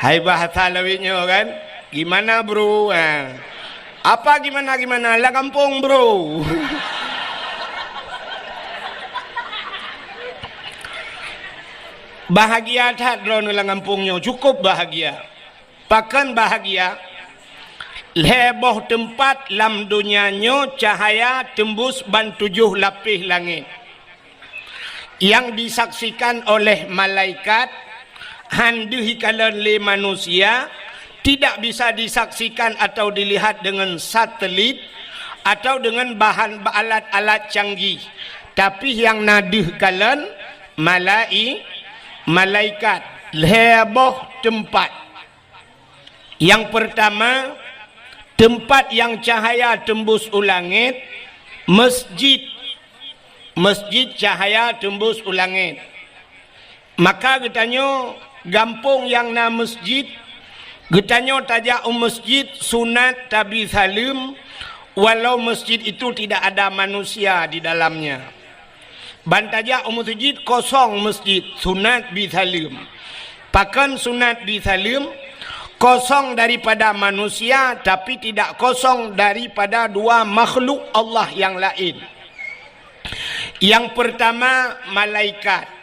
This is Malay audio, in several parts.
Hai bahasa lawiknya kan, gimana bro? Apa gimana lah kampung bro. Bahagia tak drone lang kampungnya, cukup bahagia. Pakan bahagia. Leboh tempat lam dunianya cahaya tembus ban 7 lapis langit. Yang disaksikan oleh malaikat, handuhi kalan le manusia, tidak bisa disaksikan atau dilihat dengan satelit atau dengan bahan alat-alat canggih. Tapi yang naduh kalan malaikat leboh tempat. Yang pertama, tempat yang cahaya tembus ulangit, masjid cahaya tembus ulangit. Maka getanyo gampung yang na masjid, getanyo tajak masjid sunat tabi salim, walau masjid itu tidak ada manusia di dalamnya. Bantajak masjid kosong masjid sunat bi salim. Pakan sunat bi salim kosong daripada manusia tapi tidak kosong daripada dua makhluk Allah yang lain. Yang pertama malaikat.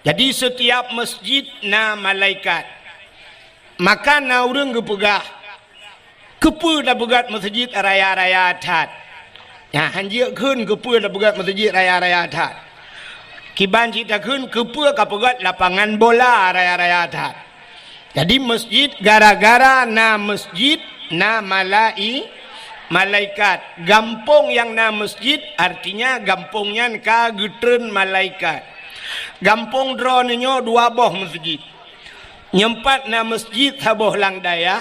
Jadi setiap masjid na malaikat. Maka na urang gepegah. Kepu dah begat masjid raya-raya atat. Ya hanjia keun kepu dah begat masjid raya-raya atat. Kiban cita keun kepu ka pegat lapangan bola raya-raya atat. Jadi masjid gara-gara na masjid na malaikat. Gampung yang na masjid artinya gampungnya ka getren malaikat. Gampung dronenya 2 boh masjid. Nyempat na masjid haboh lang dayah,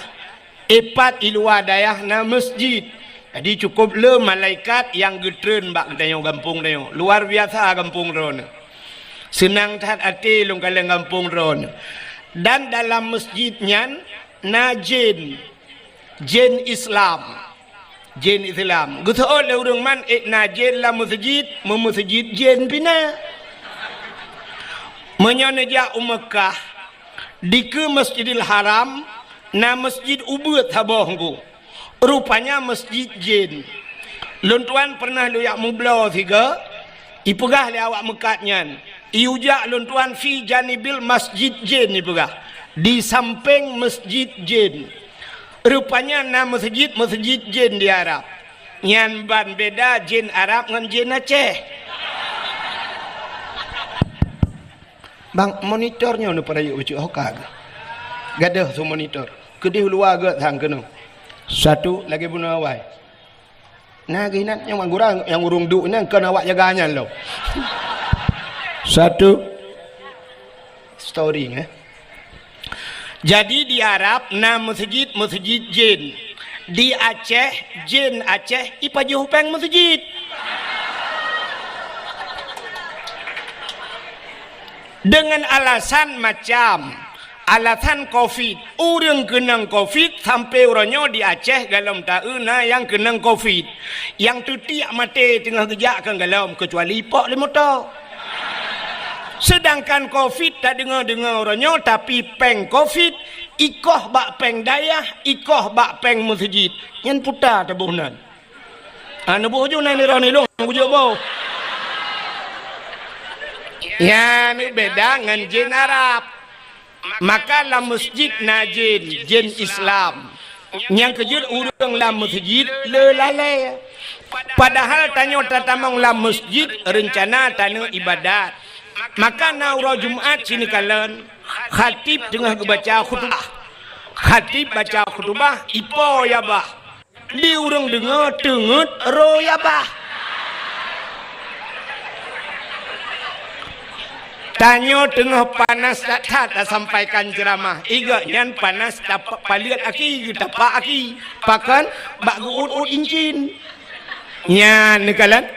epat ilua dayah na masjid. Jadi cukup le malaikat yang getren bak dayo gampung dayo. Luar biasa gampung drone. Senang tat ati long kaleng gampung drone. Dan dalam masjidnya na jin Islam. Jin Islam. Gutu oleh urang man na jin la masjid, masjid jin pina. Menyoneja Mekah di ke Masjidil Haram na masjid ubud habohku. Rupanya masjid jin. Luntuan pernah lu yak mublau tiga, ipegah le awak mekatnya. Iujak luntuan fi janibil masjid jin ipegah. Di samping masjid jin. Rupanya na masjid jin di Arab. Nyan ban beda jin Arab ngan jin Aceh. Bang monitornya nu pada yuk ucuk hokag. Gadah tu monitor. Kedih luar gak thang kena. Satu lagi bunuh awai. Nah ginat yang mangurang yang urung duk ni kena awak jaganya lo. Satu story Jadi di Arab na masjid jin. Di Aceh jin Aceh ipajuh peng masjid. Dengan alasan macam alasan COVID, orang kenang COVID sampai orangnya di Aceh galam tauna yang kenang COVID, yang tu tiak mati tengah kejak kan galam kecuali pok le motor. Sedangkan COVID tak dengar orangnya tapi peng COVID ikoh bak peng dayah, ikoh bak peng masjid. Yang putar tabuhnan. Anu bojo nang ni rani long bojo bau. Ya ni beda dengan jin Arab. Maka la masjid na jin Islam. Yang kejut urang la masjid le lalai. Padahal tanya tatamang la masjid rencana tanya ibadat. Maka na urang Jumat sini kalian khatib tengah baca khutbah. Khatib baca khutbah ipo ya bah. Di urang dengar tengut ro ya bah. Tanyo tengah panas tak sampaikan ceramah. Iga nyan panas tapak paliat aki, tapak aki. Pakan bak guut incin. Nyan nekalan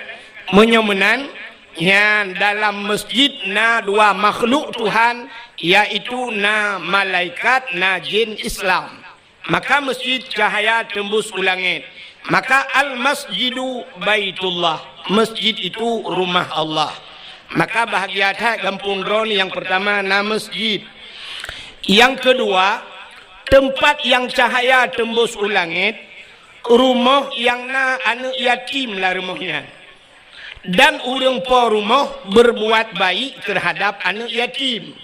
menyomenan nyan dalam masjid na 2 makhluk Tuhan yaitu na malaikat na jin Islam. Maka masjid cahaya tembus ulangit. Maka al masjidu baitullah. Masjid itu rumah Allah. Maka bahagia tak kampung drone yang pertama na masjid. Yang kedua tempat yang cahaya tembus ulangit, rumah yang na anu yatim lah rumahnya. Dan urang po rumah berbuat baik terhadap anak yatim.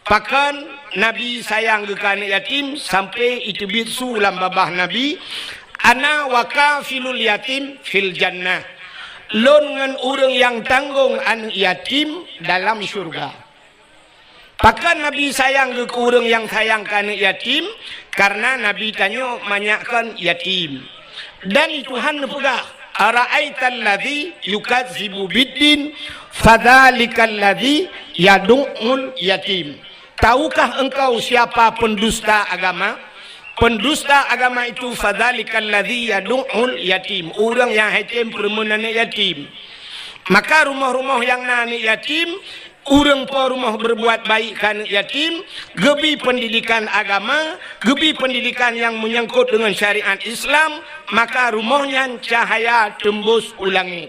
Pakan Nabi sayang ke anak yatim sampai itu bisu dalam babah Nabi, ana wakafilul yatim fil jannah. Lon ngan urang yang tanggung anak yatim dalam surga. Pakan Nabi sayang ke urang yang sayang ke anak yatim karena Nabi tanya manyakkan yatim. Dan Tuhan pegah, ara'aital ladzi yukadzibu biddin fadzalikal ladzi yad'ul yatim. Tahukah engkau siapa pendusta agama? Pendusta agama itu fadzalikal ladzi yad'ul yatim, orang yang yatim permunan yatim. Maka rumah-rumah yang nani yatim, urang po rumah berbuat baik kan yatim, gebi pendidikan agama, gebi pendidikan yang menyangkut dengan syariat Islam, maka rumahnya cahaya tembus ulangit.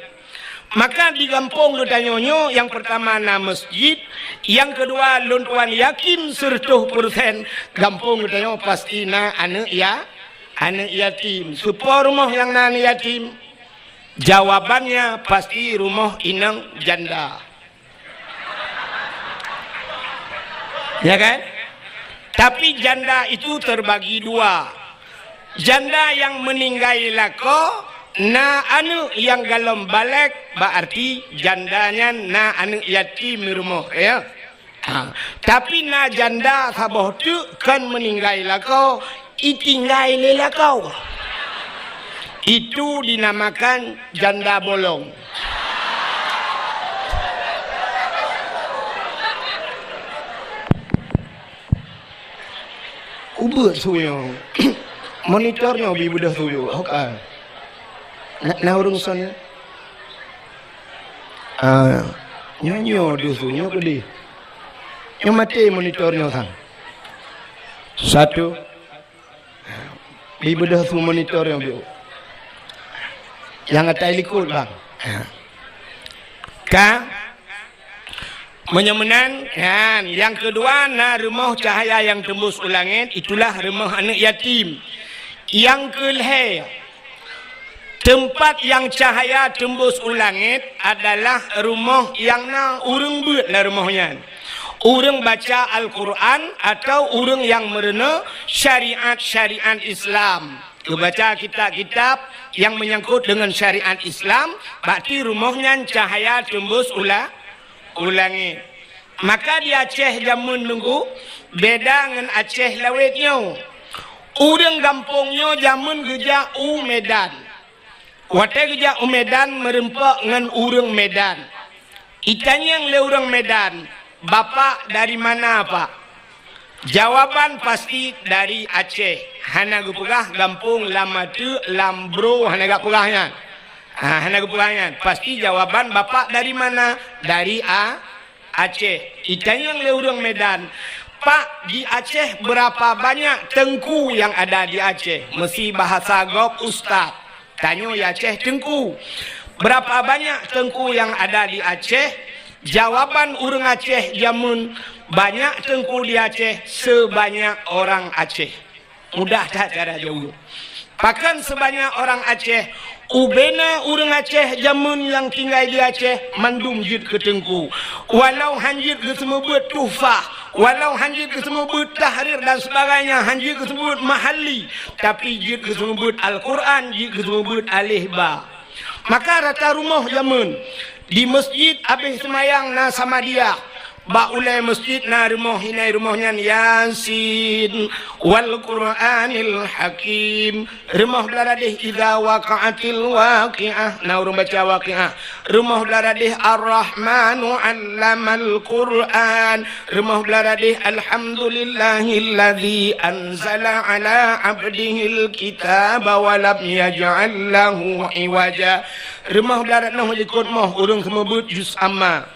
Maka di kampung Gedanyonyo yang pertama na masjid, yang kedua luntuan yakin 100% kampung Gedanyo pasti na anak yatim. Supaya rumah yang nani yatim, jawabannya pasti rumah inang janda. Ya kan? Tapi janda itu terbagi dua. Janda yang meninggal lako, na anu yang galom balik, berarti jandanya na anu yatim rumah ya. Tapi na janda saboh tu kan meninggal lako, itinggal lelakau. Itu dinamakan janda bolong. Ubah suyo, monitornya bi budak suyo, oke. Nah urusannya, nyanyo di suyo kedi, yang mati monitornya sang. Satu, bi budak su monitornya bi, yang atai likul bang. Menyemenan kan. Yang kedua na rumah cahaya yang tembus ulangit, itulah rumah anak yatim. Yang kelima, tempat yang cahaya tembus ulangit adalah rumah yang na urang buat lah rumahnya. Urang baca Al-Quran atau urang yang merena syariat Islam. Baca kitab-kitab yang menyangkut dengan syariat Islam, berarti rumahnya cahaya tembus ulangit. Maka di Aceh jamun nunggu beda dengan Aceh lawetnya. Urang kampungnya jamun geja Medan. Wate geja Medan merempak dengan urang Medan. Itanya yang le urang Medan, bapak dari mana pak? Jawaban pasti dari Aceh. Hana gupegah kampung Lamatu Lambro hana gupegahnya. Hana gupegahnya. Pasti jawaban bapak dari mana? Dari Aceh. Itanya yang le urang Medan. Pak, di Aceh berapa banyak tengku yang ada di Aceh? Mesti bahasa gop ustaz. Tanya ya Aceh tengku. Berapa banyak tengku yang ada di Aceh? Jawaban urang Aceh jamun, banyak tengku di Aceh sebanyak orang Aceh. Mudah tak cara jauh. Pakan sebanyak orang Aceh, ubena urang Aceh jamun yang tinggal di Aceh mandum jid ke tengku. Walau hanjid ke semebut tufah, walau hanjid ke semebut tahrir dan sebagainya, hanjid ke semebut mahalli, tapi jid ke semebut Al-Quran, jid ke semebut alih ba. Maka rata rumah jamun di masjid habis semayang na sama dia. Ba ulai masjid na rumah hinai rumahnya Yasin wal Qur'anil Hakim. Rumah beladih idza waqa'atil waqi'ah. Na urang baca waqi'ah. Rumah beladih Ar-Rahmanu 'allamal Qur'an. Rumah beladih Alhamdulillahilladzi anzala 'ala 'abdihil kitaba wa lam yaj'al lahu iwaja. Rumah beladih ikut mah urang semebut juz amma.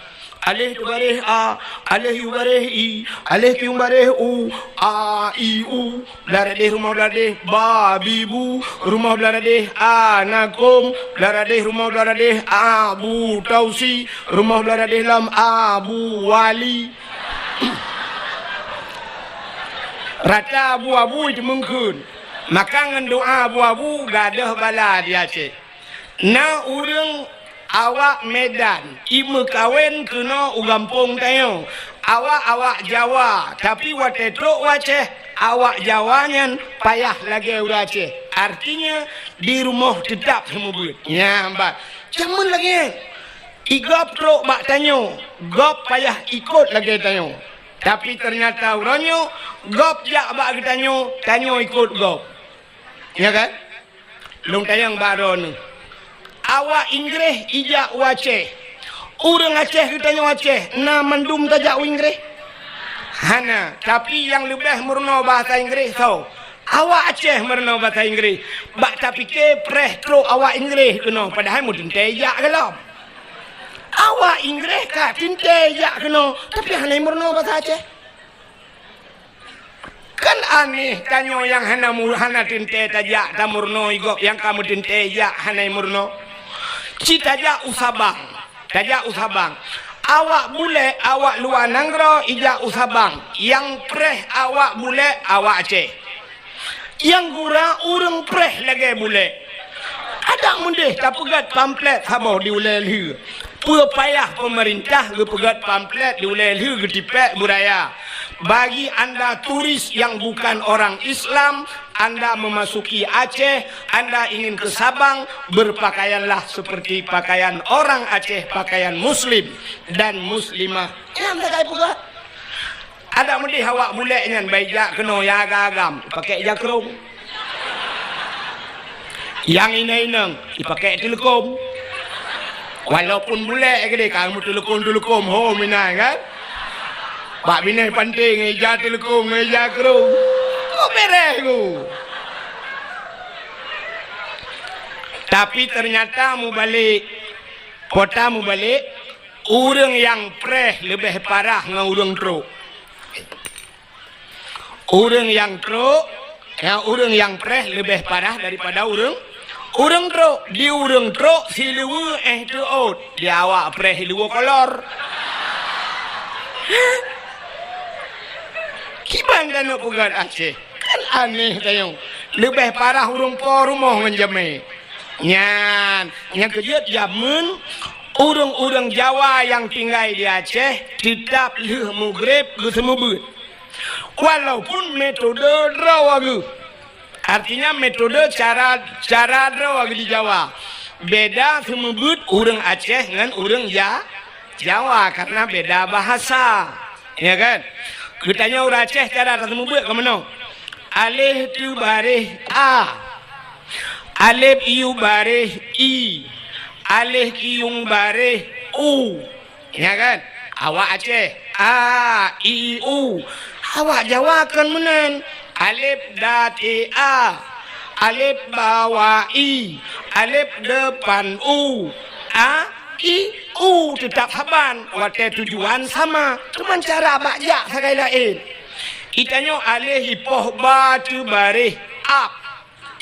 Alih bareh a, alih bareh i, alih bareh u, a i u. Beladih rumah beladih babi bu, rumah beladih anakum, beladih rumah beladih Abu Tausi, rumah beladih lam Abu Wali. Rata abu-abu itu mungkin. Maka ngan doa abu-abu gadah bala di Aceh. Na urang awak Medan, ibu kawin kena ugampung tayo. Awak Jawa, tapi watetok Aceh, awak Jawanya payah lagi udah Aceh. Artinya di rumah tetap semua buat. Ya, mbak. Cuman lagi, igop trok bak tanyo, gop payah ikut lagi tanyo. Tapi ternyata uranyo, gop jak bak tanyo, tanyo ikut gop. Ya kan? Long tayang baron. Awak Inggris ijak Aceh. Orang Aceh kitanya Aceh. Na mandum tajak Inggris. Hana. Tapi yang lebih murno bahasa Inggris tau. Awak Aceh murno bahasa Inggris. Bak tapi ke preh truk awak Inggris kena. Padahal mu tintejak kalau. Awak Inggris kak tintejak kena. Tapi hana murno bahasa Aceh. Kan aneh tanyo yang hana tinte tajak ta murno igok yang kamu tinte jak hana murno. Cita tajak usabang. Tajak usabang. Awak bule awak luar nanggro ijak usabang. Yang preh awak bule awak Aceh. Yang gura urang preh lagi bule. Ada mundih tak pegat pamflet habau di ulel. Payah pemerintah ke pegat pamflet di ulel ketipek budaya. Bagi anda turis yang bukan orang Islam, anda memasuki Aceh, anda ingin ke Sabang, berpakaianlah seperti pakaian orang Aceh, pakaian muslim dan muslimah. Yang tak pula. Ada mudi awak buleknya baik kena ya agam, pakai jakrung. Yang ini dipakai telekom. Walaupun bulek ke dia, kamu telekom ho minai kan? Pak binai penting ngeja telekom ngeja kerung. Kok beres ku. Tapi ternyata mu balik kota mu balik urang yang preh lebih parah dengan urang truk. Urang yang truk, ya urang yang preh lebih parah daripada urang truk. Di urang truk si lewe tu out. Di awak preh lewe kolor. Kibang dan nak pegat Aceh. Kan aneh tayong. Lebih parah urang po rumah menjamai. Nyan kejut jamun urang Jawa yang tinggal di Aceh tetap leh mugrib ke semubut. Walaupun metode drawagu. Artinya metode cara drawagu di Jawa. Beda semubut urang Aceh dengan urang Jawa karena beda bahasa. Ya kan? Kitanya orang Aceh cara tak semua buat ke mana? Alif tu baris A. Alif iu baris I. Alif iung baris U. Ya kan? Awak Aceh A, I, U. Awak Jawa kan menan. Alif dati A. Alif bawah I. Alif depan U. A, I, tetap haban. Waktu tujuan sama. Cuma cara bakjak sekali lain. Itanya alih ipoh batu barih ap.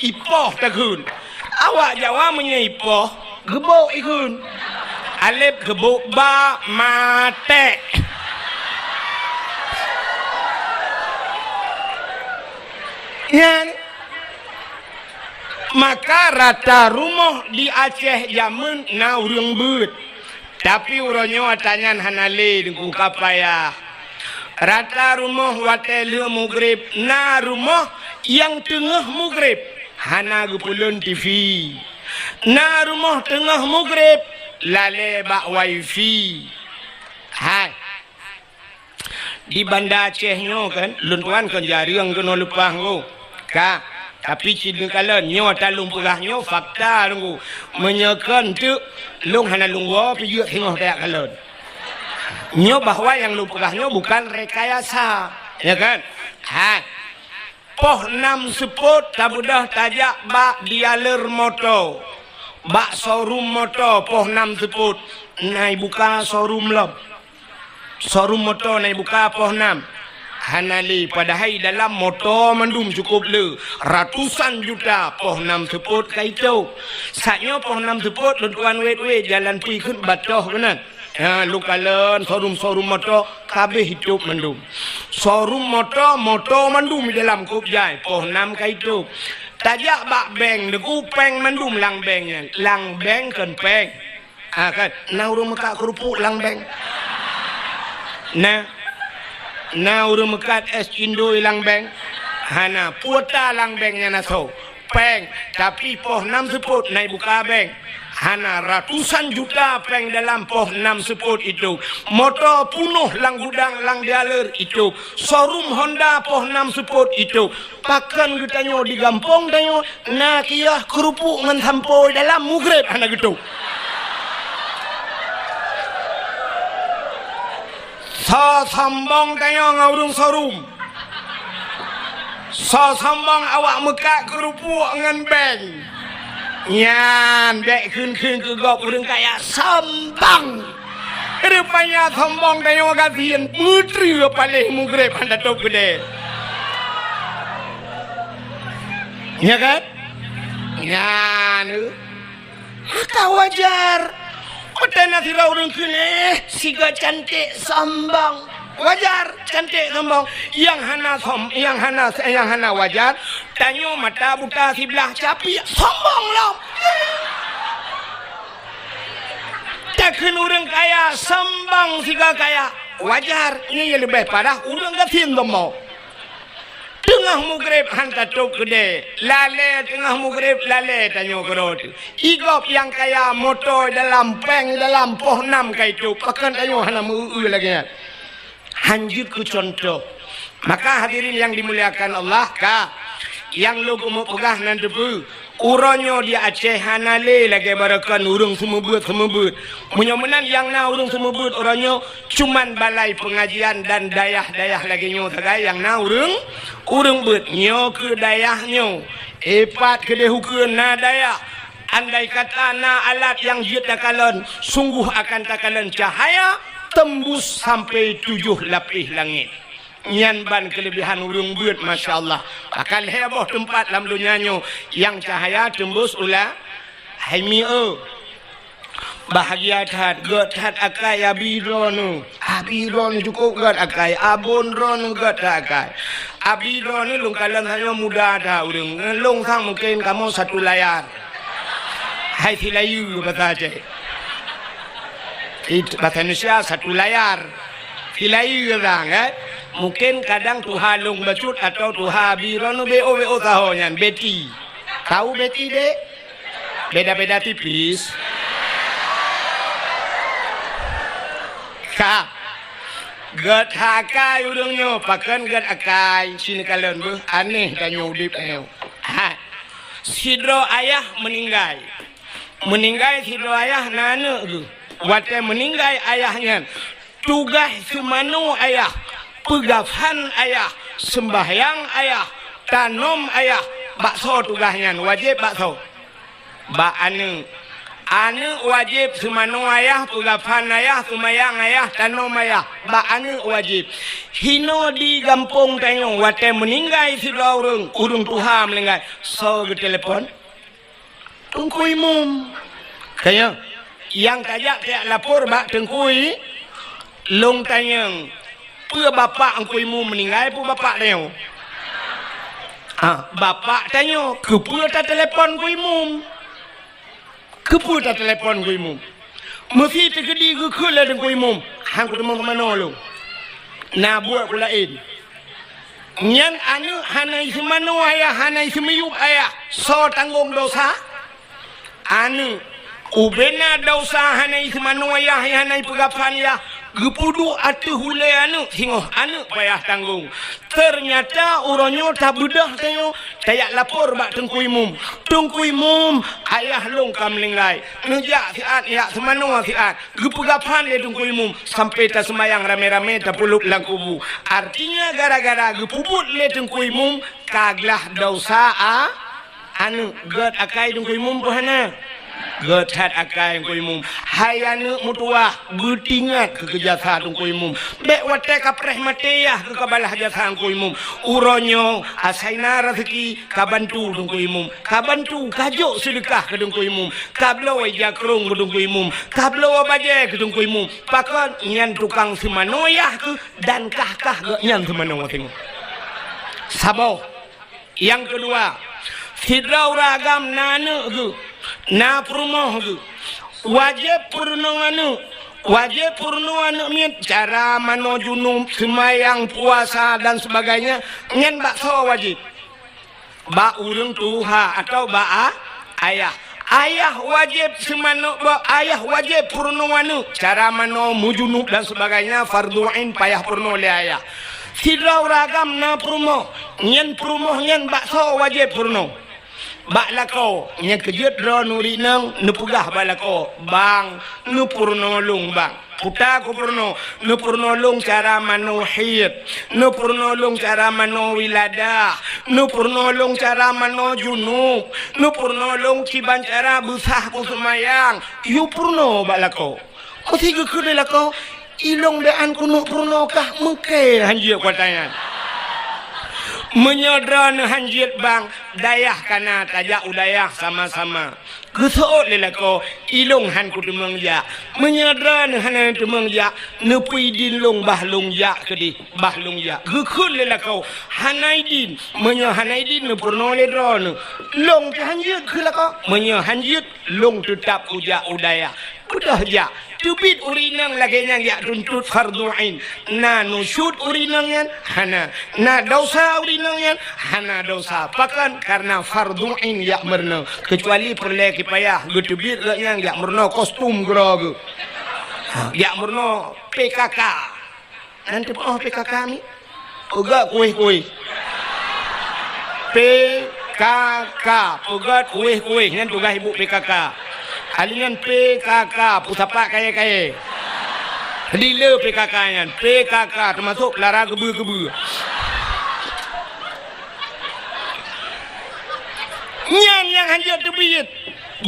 Ipoh takun. Awak Jawa punya ipoh. Gebuk ikun. Alif gebuk ba mate. Yan. Maka rata rumah di Aceh jamun na urang beut. Tapi uronyo atanyan hanale dengan kapaya. Rata rumah watel mugrib na rumah yang tengah mugrib hana gupulun TV. Na rumah tengah mugrib lale bak wifi. Hai. Di Banda Acehnya kan, luntuan kan jarang kena lupa ngo. Ka. Tapi cina kala nyo talung pegahnya fakta nunggu menyekan tu lung hana lungwa pijak tengah tak kalon. Nyo bahwa yang lung pegahnya bukan rekayasa, ya kan? Ha. Poh 6 seput tabudah tajak bak dialer moto. Bak showroom moto poh 6 seput. Nai buka showroom lob. Showroom moto nai buka poh 6. Hanali padahal dalam motor mandum cukup le ratusan juta poh 6 seput kaitu. Saknya poh 6 seput tuan wet jalan pi kun batoh benar. Lukalan sorum motor kabeh hidup mendum. Sorum motor mendum di dalam kubjai. Poh 6 ka hidup. Tajak bak beng deku peng mendum lang bengnya. Lang beng kan peng. Kan na urang mekak kerupuk lang beng. Na urang mekat es cindoi lang beng. Hana puta lang bengnya naso. Peng tapi poh 6 seput naik buka beng. Hana ratusan juta peng dalam poh 6 seput itu. Motor punuh lang gudang lang dialer itu. Showroom Honda poh 6 seput itu. Pakan getanyo di gampong tanyo. Na kiyah kerupuk ngan sampoi dalam mugrib hana gitu. Sambong tanyo ngaurung showroom. Sambong awak mekak kerupuk ngan beng. Nyan dek khun ke gop urang kaya sambang. Rupanya sambang tayo gasian putri paling mugrib anda top gede. Ya kan? Nyan. Maka wajar. Petana sira urang kene siga cantik sambang. Wajar cantik sambang. Yang hana wajar. Tanyo mata buta sebelah capi sombong lah. Takkan orang kaya sembang siga kaya wajar. Ini yang lebih parah orang gatin sombong. Tengah mugrib hantar tok gede. Lale tengah mugrib lale tanyo kerot. Igop yang kaya motor dalam peng dalam poh 6 kaya itu. Pakan tanyo hana muu lagi. Hanjut ku contoh. Maka hadirin yang dimuliakan Allah ka. Yang lu mau pegah nan debu uronyo dia Aceh hanale lagi barakan urung semebut menyomenan yang na urung semebut uronyo cuman balai pengajian dan dayah lagi nyo tagai yang na urung bet nyo ke dayahnya epat ke dehukeun na dayah andai kata na alat yang jiat takalan sungguh akan takalan cahaya tembus sampai 7 lapis langit. Nyan ban kelebihan urung beut masyaallah. Akan heboh tempat dalam dunianyo yang cahaya tembus ulah haimio. Bahagia that god that akai abidron cukup god akai abon ron god akai. Abidron ni lungkalan hanya muda dah urung. Long sang mungkin kamu satu layar. Hai silayu bahasa Aceh. Bahasa Indonesia satu layar. Silayu orang mungkin kadang tuha long bacut atau tuha biron bo tahonya beti. Tahu beti dek? Beda-beda tipis. Ka. Gad hakai urangnya pakan gad akai sini kalian bu aneh dan nyudip eo. Sidro ayah meninggal sidro ayah nana tu. Wate meninggal ayahnya. Tugas semanu ayah. Pegafan ayah, sembahyang ayah, tanom ayah, bakso tugasnya wajib bakso. Anu wajib semanu ayah, pegafan ayah, sembahyang ayah, tanom ayah, anu wajib. Hino di kampung tengok wate meninggal si urung tuha meninggal. So ke telepon, tungkui mum. Kayak yang tajak tiak lapor bak tengkui, long tanyang. Pua bapak angkuimu meninggal pun bapak tanya. Bapak tanya, kepua tak telefon kuimu. Kepua tak telefon kuimu. Mesti tergedi ke kula dengan kuimu. Hang ku teman mana lu. Na buat kula in. Nyan anu hanai semanu ayah, hanai semiyup ayah. So tanggung dosa. Anu ubena dosa hanai semanu ayah, hanai pegapan ayah. Gepudu atu hule anu singoh anu payah tanggung. Ternyata uronyo tak bedah tayo tayak lapor bak tengkui mum ayah long kam lingai ngejak siat ya semanu siat gepegapan le tengkui mum sampai ta semayang rame-rame ta pulup lang kubu. Artinya gara-gara gepubut le tengkui mum kaglah dosa anu god akai tengkui mum pohana Getat akai ku imum hayana mutua betingat ke kejasa ku imum be wate kapreh mateah ke kabalah jasa ku imum uronyo asaina rezeki kabantu ku imum kabantu kajo sedekah ke ku imum kablo jakrung ke ku imum kablo baje ke ku imum pakon nyan tukang semanoyah ke dan kah nyan semano tengok sabo yang kedua sidrau ragam nanu ke na purmoh tu wajib purnoanu cara mano junub semayang puasa dan sebagainya ngen bakso wajib ba urang tuha atau ba ayah wajib semano ba ayah wajib purnoanu cara mano mujunub dan sebagainya fardu ain payah purno le ayah sidrau ragam na purmoh ngen bakso wajib purno bak lako nya kejut ro nuri nang nepugah balako bang nu purno lung bang puta ku purno nu purno lung cara manuhid nu purno lung cara mano wilada nu purno lung cara mano junub nu purno lung ciban cara busah ku semayang yu purno balako mesti gekude lako ilong bean ku nu purno kah mengke hanjir kuatanya menyodron hanjit bang dayah kana tajak udayah sama-sama gesot lelako ilung han ku temeng ja menyodron han temeng ja nepui din long bah long ja kedi bah long ja gekun lelako hanaidin menyo hanaidin ne purno le dron long hanjit kelako menyo hanjit long tetap uja udayah udah ja tubit urinang lagi yang ya tuntut fardu ain na nusyud urinang yan hana na dosa urinang yan hana dosa pakan karena fardu ain ya merno kecuali perleki payah getubit yang ya merno kostum grog ya merno PKK nanti PKK ni uga kuih PKK uga kuih yang tugas ibu PKK alingan PKK pusapa kaya dile PKK yan PKK termasuk lara kebu nyan yang hanjut tebiyit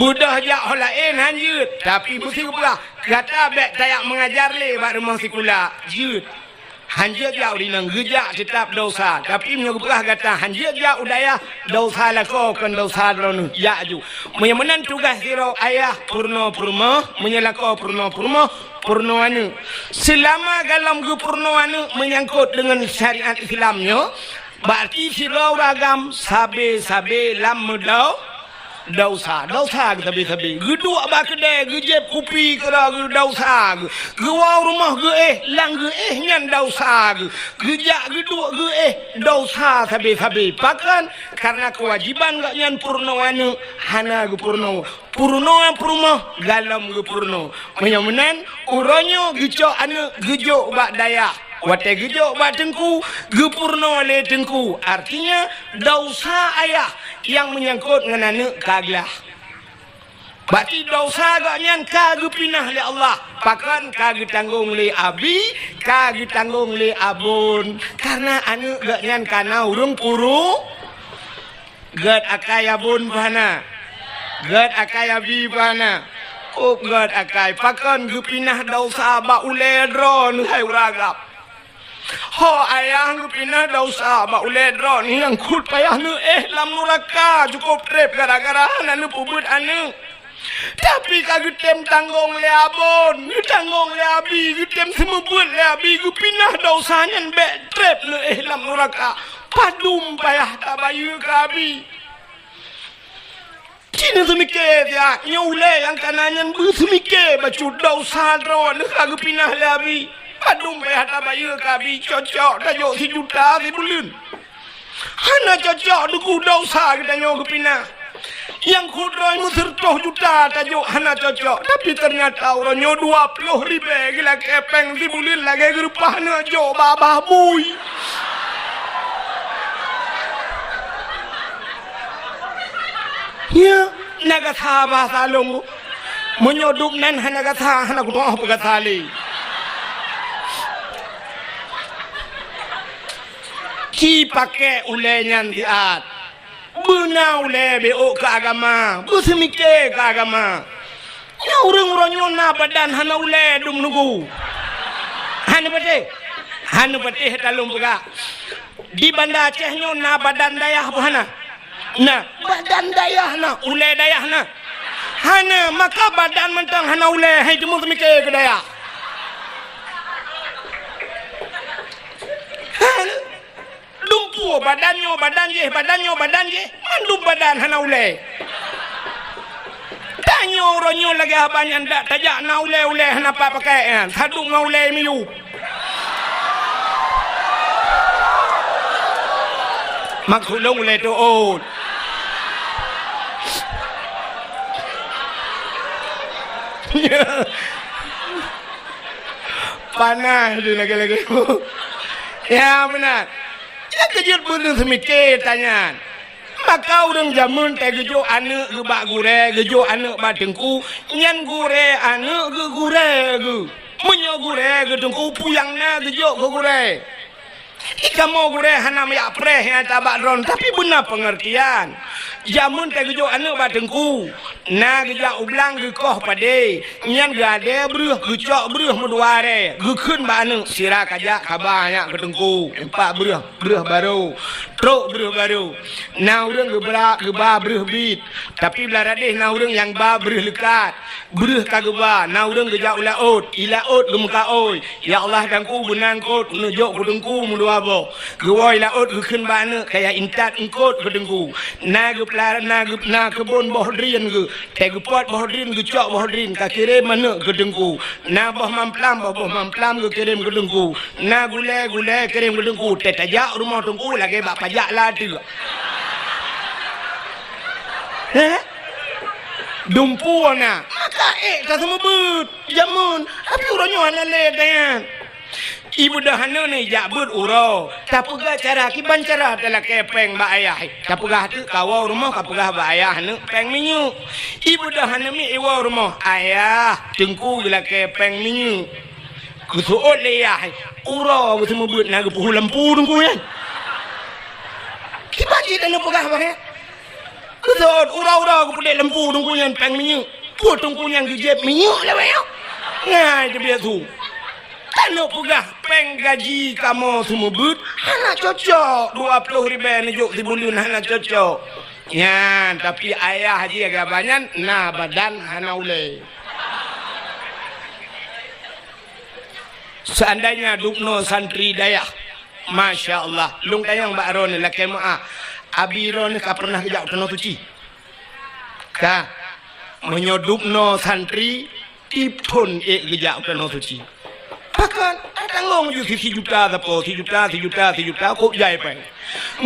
budah jak holain hanjut tapi mesti pula kata bek tayak mengajar le bak rumah sikula jut hanjut ya urinang gejak tetap dosa tapi menyebelah kata hanjut ya udaya dosa lako kan dosa dronu ya ju menyemenan tugas siro ayah purno menyelako purno anu selama dalam ge purno anu menyangkut dengan syariat Islamnya berarti siro ragam sabe lam medau dosa tapi gedua ba kedai gejep kopi kera dosa gua rumah ge lang ge nyan dosa gejak gedua ge dosa tapi pakan karena kewajiban gak nyan purno anu hana ge purno galam ge purno menyamenan uronyo gejo anu gejo bak daya wate gejo bak tengku gepurno le tengku artinya dosa ayah yang menyangkut ngenane kaglah berarti dosa gak nyan kage pinah le Allah pakan kage tanggung le abi kage tanggung le abun karena anu gak nyan kana urung puru gad akai abun pana gad akai abi pana gad akai pakan ge pinah dosa ba ule dron hai uragap ho ayah pinah dosa ba ule dron yang kut payah nu lam nuraka cukup trip gara-gara anu pubut anu tapi kagetem tanggung le abon tanggung le abi getem semebut le abi gu pinah dosanya be trip nu lam nuraka padum payah tabayu kabi Cina semike ya nyule yang kanannya bu semike bacu dosa dron kage pinah le abi padum payah tabayu kabi cocok tajuk si juta si bulun hana cocok duku dosa kita nyo kepina yang kudroy musir toh juta tajuk hana cocok tapi ternyata orang nyo 20.000 gila kepeng si bulun lagi gerupah na jo babah bui ya naga sabah salong menyoduk nan hana kata hana kutoh pegatali ki pakai ulenyan diat Benau le beo ke agama, bersemike ke agama. Ya orang ronyo na badan hana ule dum nugu. Hana pate talung pega. Di Banda Aceh nyo na badan dayah hana. Nah, badan dayah na, ule dayah na. Hana maka badan mentang hana ule hai demu semike ke dayah. Lumpuh badannya badan je mandum badan hana ule. Tanya orangnya lagi abang ndak tajak na ule hana apa pakai kan sadu ngau ule miu. Maksud long ule tu on. Panas dia lagi. Ya benar. Ya kejut bener semike tanya. Maka orang jamun teh gejo ane ge bak gure gejo ane ba tengku nyan gure ane ge gure ge menyo gure ge tengku puyangna gejo ge gure ikamu gure hana ya preh ya tabak ron tapi benar pengertian jamun teh gejo ane ba tengku na geja ublang ge koh pade nyan gade breuh ge cok breuh meduare ge keun ba ane sira kaja kabanya ke tengku empat breuh baru truk breuh baru. Na urang ge ba breuh bit. Tapi beladeh na urang yang ba breuh lekat. Breuh kageba. Na urang ge jau laut. Ilaut ge muka oi. Ya Allah dangku benang kot nujok ku dengku mudua bo. Ge woi laut ge keun ba ne kaya intat engkot ke dengku. Na ge pelar na kebun boh drin ge. Te ge pot boh drin ge cok boh drin ka kirim mane ke dengku. Na boh mamplam ge kirim ke dengku. Na gule kirim ke dengku. Te tajak rumah dengku lagi bak pajak lah tu. Dumpu na. Maka tak semua but. Jamun. Tapi orangnya hana le dayan. Ibu dah hana ni jabut uro. Tapi gak cara kiban cara telah kepeng ba ayah. Tapi gak tu kawau rumah kapugah ba ayah hana peng minyu. Ibu dah hana mi iwa rumah. Ayah tengku gila kepeng minyu. Kusuot le ayah. Uro semua but nak puhu lampu tengku ya. Kibaji dan pegah bahe. Kesot ura ku pedek lempu tungku yang peng minyak. Ku tungku yang gejep minyak lah bae. Nah, itu biasa tu. Tanuk pegah peng gaji kamu semua but. Hana cocok 20,000 ni juk dibulun hana cocok. Ya, tapi ayah haji agak banyak nah badan hana ule. Seandainya dukno santri dayah Masya Allah, lung tayang Mbak Ron ni laki maaf. Abi Ron ni pernah kejap tanah suci. Ka menyodup no santri tipun kejap tanah suci. Bahkan tanggung je 3 juta tapo 3 juta kok jai peng.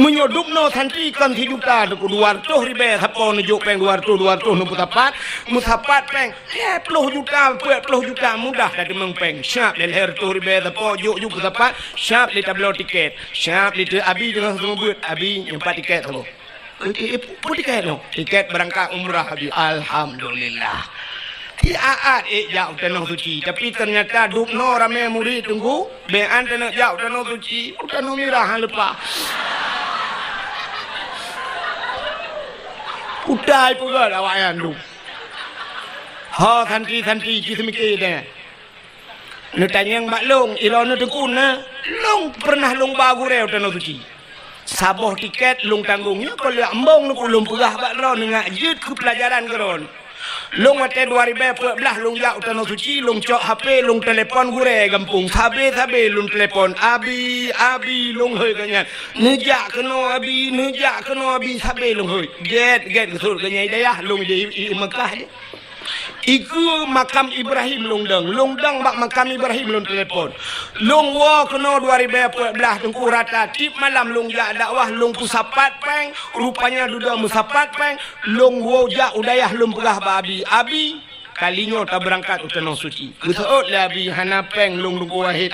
Menyodup no santri kan 3 juta tu 200,000 tapo ni jok peng 200 nu mutapat peng 10 juta mudah dari mengpeng siap le leher 200,000 tapo jok mutapat siap le tablo tiket siap le abi dengan semua buat abi empat tiket tu. Tiket no tiket berangkat umrah abi alhamdulillah. Tiaat jauh tanah suci tapi ternyata dukno ramai murid tunggu bean tanah jauh tanah suci tanah mirah lepas udai pula lawayan tu ha santri kita mikir dah nak tanya yang maklum irona tengku na long pernah long bagu reu tanah suci saboh tiket long tanggungnya kalau ambong nak ulum pegah bak ron ngak jut ke pelajaran keron. Long mate 2014 long ya tanah suci long cok HP long telepon gure gampung sabe long telepon abi long hoi kanyan nejak keno abi sabe long hoi get kesul kanyai dayah long di Mekah iku makam Ibrahim long dang bak makam Ibrahim long telepon long wa keno 2014 tengku rata tip malam long ya dakwah long pusapat peng rupanya duda musapat peng long wa ja udayah long pegah babi abi kalinya tak berangkat tanah suci betul lah abi hana peng long wahid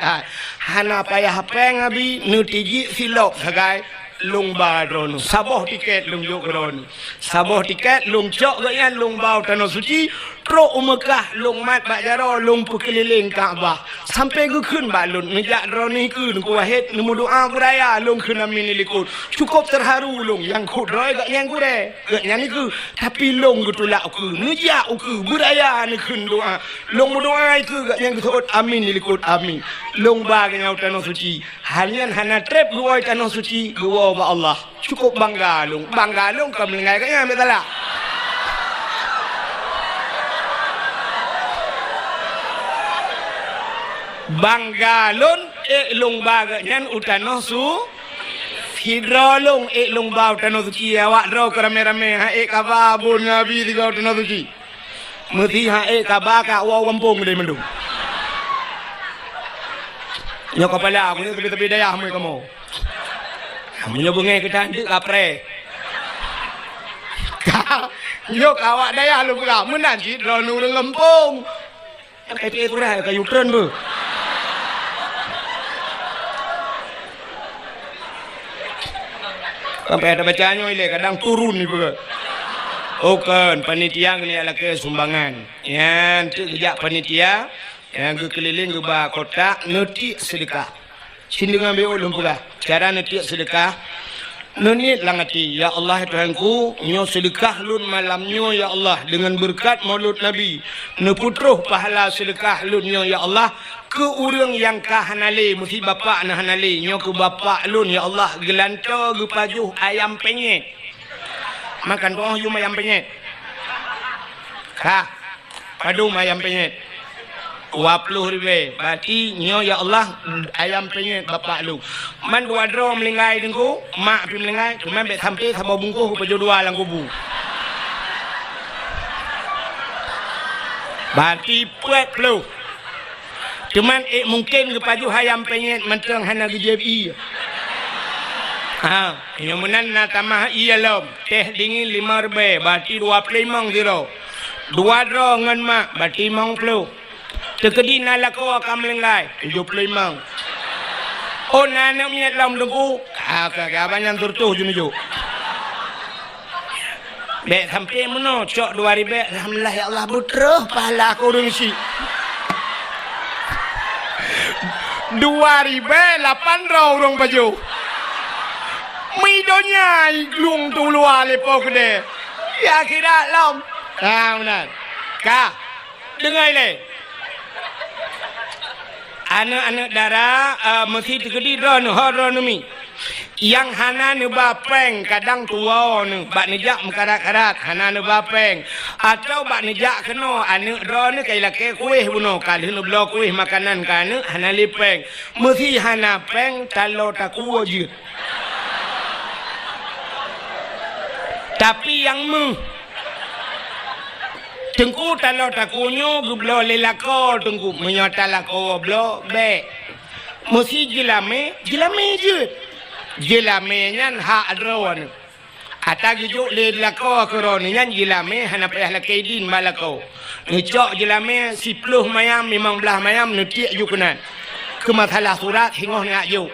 hana payah peng abi nutiji silok hagai long badron saboh tiket long jok ron saboh tiket long cok ganyan long bau tanah suci pro Mekah long mat bak jaro long perkeliling Kaabah sampai ke keun balun ngejak ro ni keun ku wahid nemu doa kuraya long keun amin likut cukup terharu long yang khudroi gak yang kure gak yang ni ke tapi long getulak ke ngejak ke budaya ni keun doa long doa ke gak yang ketut amin likut amin long ba ke nyau tanah suci halian hana trep guoi tanah suci guo ba Allah cukup bangga long kam lengai kaya betala Banggalon long baga nyan utano su hidrolong long ba utano suci awak dro rame-rame ha kababun nabi tiga utano suci mesti ha kabaka wa kampung de mendung nyok kepala aku ni tepi-tepi dayah mu kamu kamu bengai kita ndik kapre nyok awak dayah lu pula menanti dro nu ngempung kayak itu dah kayu tren bu sampai ada bacanya ile kadang turun ni pun. Oh kan panitia ni ala ke sumbangan. Yang tu kerja panitia yang ke keliling ke bah kota netik sedekah. Sini dengan be ulum pula. Cara netik sedekah. Nunit langati ya Allah Tuhanku nyo sedekah lun malamnyo ya Allah dengan berkat maulud Nabi. Ne putruh pahala sedekah lun nyo ya Allah ke urang yang kahanale mesti bapa na hanale nyo ke bapa lun ya Allah gelanto ge pajuh ayam penyet makan doh yu ayam penyet padu ayam penyet 20,000 berarti nyo ya Allah ayam penyet bapa lu man dua dro melingai dengku mak pi melingai cuma be sampai sama bungkuh pajuh dua lang kubu berarti puet lu cuman mungkin ke paju hayam penyet mentang hana GJI. Yang menan na tamah iya lom. Teh dingin 5 berarti 20 mong zero. 2 dro ngan mak berarti mong pelu. Tekedi na lako akam lengai 70 mong. Oh nana miat lam dengku. Kagaban yang turtuh junuju. Bek sampai meno cok 2 alhamdulillah ya Allah butroh pahala aku rungsi. 2,800 orang baju. Midonya iglung tu luar lepok de. Ya kira lam. Benar. Ka. Dengar le. Anak-anak darah mesti terkedi ron mi. Yang hana ne bapeng kadang tua ne bak nejak mekarat-karat hana ne bapeng atau bak nejak keno ane ro ne kai lake kuih buno kalih ne blok kuih makanan kana hana lipeng mesti hana peng talo taku je tapi yang tengku talo takunyo gublo lelako tengku menyota lako blo be mesti jilame je jilame nyan ha adron ata gijuk le lako keron nyan jilame hana payah lakedin malako ngecok jilame 10 mayam 15 mayam netik ju kenan ke masalah surat hingoh ngak ju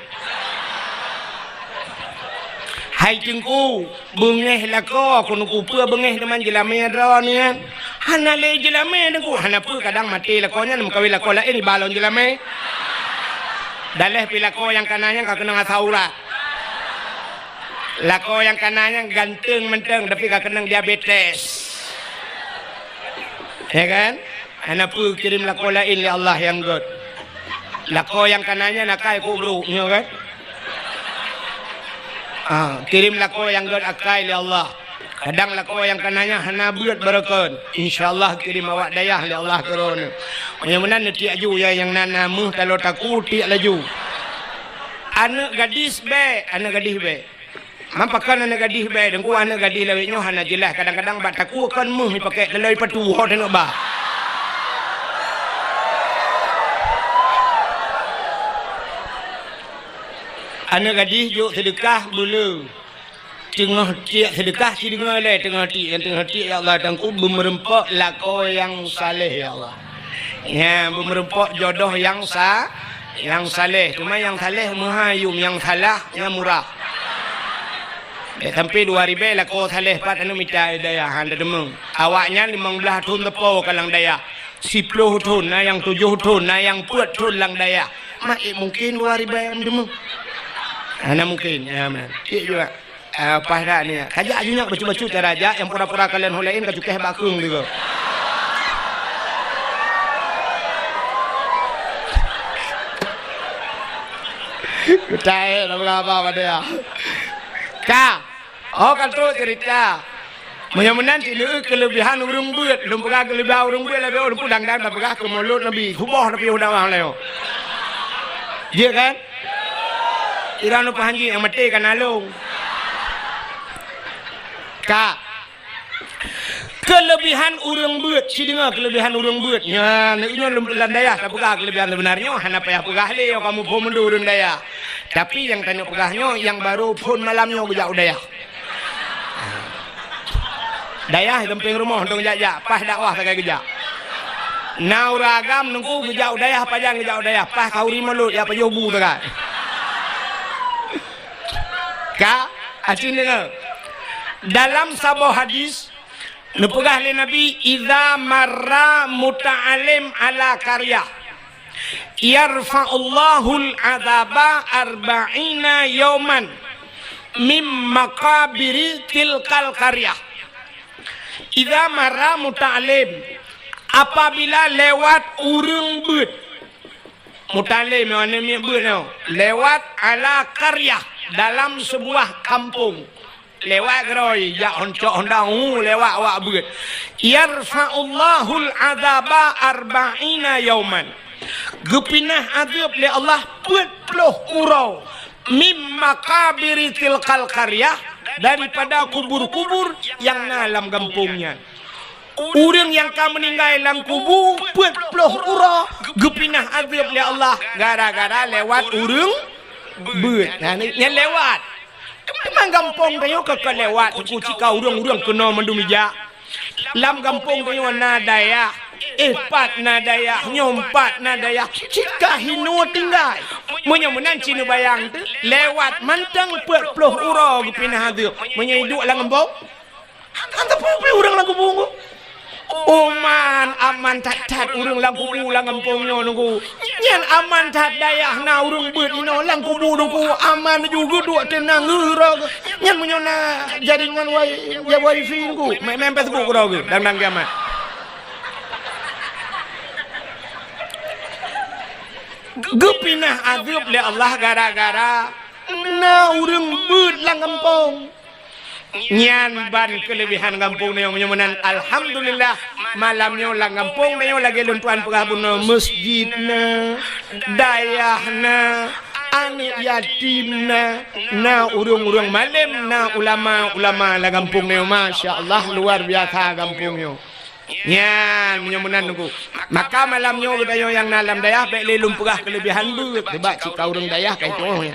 hai tengku bengeh lako kunuku pe bengeh teman jilame adron nyan hana le jilame tengku hana pe kadang mati lakonya nem kawin lako lain balon jilame daleh pilako yang kananya ka kena saurat lako yang kanannya ganteng menteng tapi gak kena diabetes ya kan anak pu kirim lako lain li Allah yang god lako yang kanannya nakai kubru ya kan kirim lako yang god akai li Allah kadang lako yang kanannya hana buat barakan insyaallah kirim awak dayah li Allah kerana yang mana nanti aju ya yang nana muh kalau takut tiak laju anak gadis be mampakan anak gadis be dengku anak gadis lawinyo hana jelas kadang-kadang bak takut kan muh ni pakai lelai patu ho tengok bah anak gadis juk sedekah bulu tengah tiak sedekah si dengar le tengah tiak ya Allah tangku bermerempak lako yang saleh ya Allah ya bermerempak jodoh yang saleh cuma yang saleh muhayum yang salah yang murah sampai 2000 lah ko saleh pat anu mita daya handa demung. Awaknya 15 tahun tepo kalang daya. 10 tahun na yang 7 tahun na yang 4 tahun lang daya. Mak mungkin 2000 demung. Ana mungkin ya man. Iya juga. Apa dah ni? Kajak ajunya bacu-bacu teraja yang pura-pura kalian hulain kacukeh bakung juga. Ketai nak apa dia? Ka, kan tu cerita. Menyamunan tidak kelebihan urung buat, belum pernah kelebihan urung buat lebih orang pudang dan pernah ke mulut lebih, hubah lebih udah mahal leo. Dia kan? Iran lupa hanji yang mati kan alung. Ka, kelebihan urung buat, si dengar kelebihan urung buat. Ya, ini belum daya, tak pernah kelebihan sebenarnya. Hana payah pegah leo kamu pun mundur urung daya. Tapi yang tanya pegahnya, yang baru pun malamnya kejauh daya. Daya temping rumah dong jajak pas dakwah sakai gejak. Nau ragam nunggu gejak daya pajang gejak daya pas kau rimelut ya pajobu takai. Ka acin dengar. Dalam sebuah hadis nepegah oleh Nabi idza marra muta'alim ala karya yarfa'ullahul adzaba 40 yauman mim maqabiri tilkal karya. Idza marra muta'alim apabila lewat urang beut muta'alim mana mi beut lewat ala karya dalam sebuah kampung lewat geroi ya oncok ondang lewat awak beut yarfa'ullahul adzaba 40 yauman gepinah azab li Allah 40 urau mim maqabiri tilkal karya daripada kubur-kubur yang dalam kampungnya. Orang yang kau meninggal dalam kubur 40 urang gepinah azab oleh Allah gara-gara lewat urang beut. Nah ni lewat. Memang kampung kayo lewat ku cika urang-urang kena mendumija. Lam kampung kayo nadaya. Pat nadaya, nyompat nadaya. Cika hino tinggal. Menyamunan cina bayang tu lewat mantang 40 urang gepinah azab. Menyiduk lang kampung. Antap 40 urang lang kampung. Oman aman tat urang lang kubu lang kampungnya nunggu. Nyan aman tat dayah na urang beut ino lang kubu nunggu aman juga duk tenang urang. Nyan menyona jaringan wifi nunggu. Main Facebook urang ge dang kiamat. Gepinah azab le Allah gara-gara na urang beut lang kampung. Nyan ban kelebihan kampung yang menyemenan alhamdulillah malamnya lang kampung nayo lagi luntuan pegabuna masjidna dayahna anak yatimna na urung-urung malam na ulama-ulama lang kampung nayo masya-Allah luar biasa kampungnya. Nyan menyemenan nunggu maka malamnya udayo yang nalam dayah baik lelum pegah kelebihan beut sebab cika urung dayah kayak itu.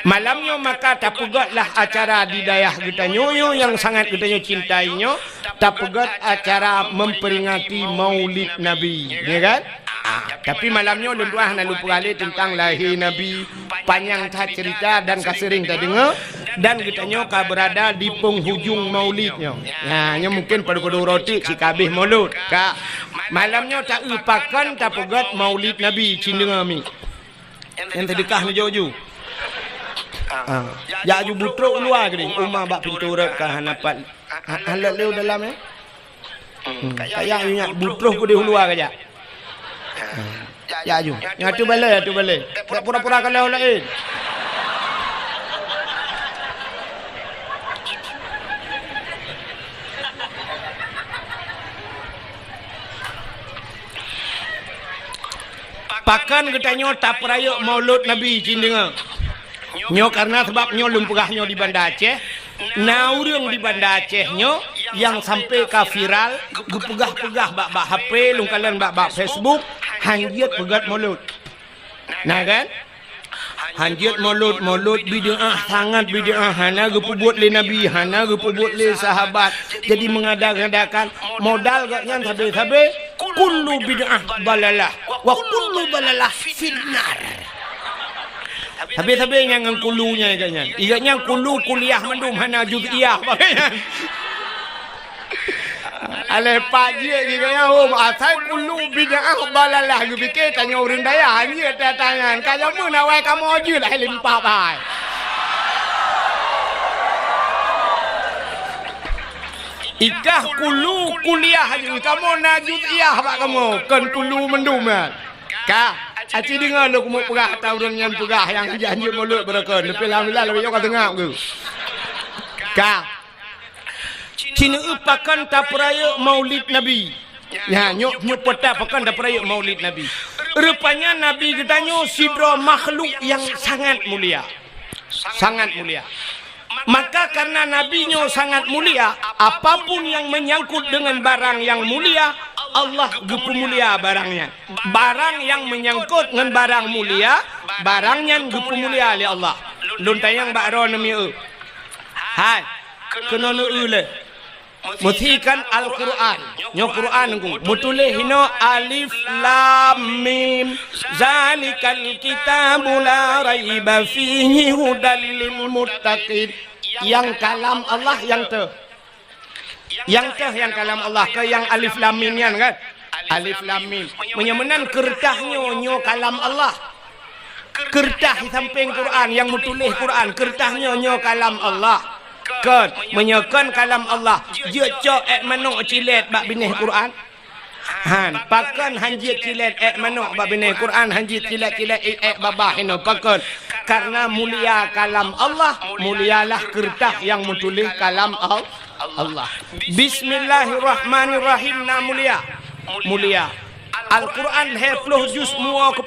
Malamnya maka tapugatlah acara di dayah kita nyoyo yang sangat kita cintainya tapugat acara memperingati maulid Nabi ya kan tapi malamnya lenduah nak lupa kali tentang lahir Nabi panjang tak cerita dan kasering tak dengar dan kita nyoka berada di penghujung maulidnya nah nya mungkin pada kudu roti si kabeh maulud kak malamnya tak lupakan tapugat maulid Nabi cindengar mi yang terdekah ni jauh-jauh ya ju butruk luar gini rumah bak pintu rek ka hanapat halat leu dalam kayak ingat butruk ku di luar aja ya ju ngatu balik tak pura-pura kalau lain pakan ketanya tak perayuk maulud Nabi cindengar nyo karena sebab nyo lumpugah nyo di Banda Aceh na urang di Banda Aceh nyo yang sampai ka viral gepegah-pegah bak HP lungkalan bak Facebook hanjit pegat maulud nah kan hanjit maulud bid'ah sangat bid'ah hana gepubuat le Nabi hana gepubuat le sahabat jadi mengadakan modal gaknya sabe kullu bid'ah balalah wa kullu balalah finnar Habis-habis yang kulunya katanya. Igatnya kulu kuliah mendum hana juz'iyah bagainya. Ale paji katanya asal kulu bid'ah balalah gu fikir tanya orang daya hanya tangan. Kamu nawai kamu aja lah limpah bai. Ikah kulu kuliah aja kamu nak juz'iyah pak kamu. Kan kulu mendum kan. Kak Aci dengar lu kumuk pegah tahu orang yang pegah yang janji mulut beraka. Lepas alhamdulillah lebih jauh tengah ke. Kak. Cina upakan tak peraya Maulid Nabi. Ya, nyok peta pakan tak peraya Maulid Nabi. Rupanya Nabi katanya sidra makhluk yang sangat mulia. Sangat mulia. Maka karena nabinya sangat mulia, apapun yang menyangkut dengan barang yang mulia, Allah gepu mulia barangnya. Barang yang menyangkut dengan barang mulia, barangnya gepu mulia oleh Allah. Luntayang bakro nami u. Hai, kena nu le. Mutikan Al-Quran. Nyo Quran ku. Mutulih hino alif lam mim. Zalikal kitabu la raiba fihi hudal lil muttaqin. Yang kalam Allah yang te. Yang kalam Allah ke yang alif lam mim kan? Alif lam mim. Menyemenan kertahnya nyo kalam Allah. Kertah di samping Quran yang mutulih Quran, kertahnya nyo kalam Allah. Kan menyekan kalam Allah je cok manuk cilet bab binih Quran han pakan hanjit cilet manuk bab binih Quran hanjit cilet babah ino pakan karena mulia kalam Allah mulialah kertas yang menulis kalam Allah. Bismillahirrahmanirrahim na mulia Al-Quran 20 juz mua ke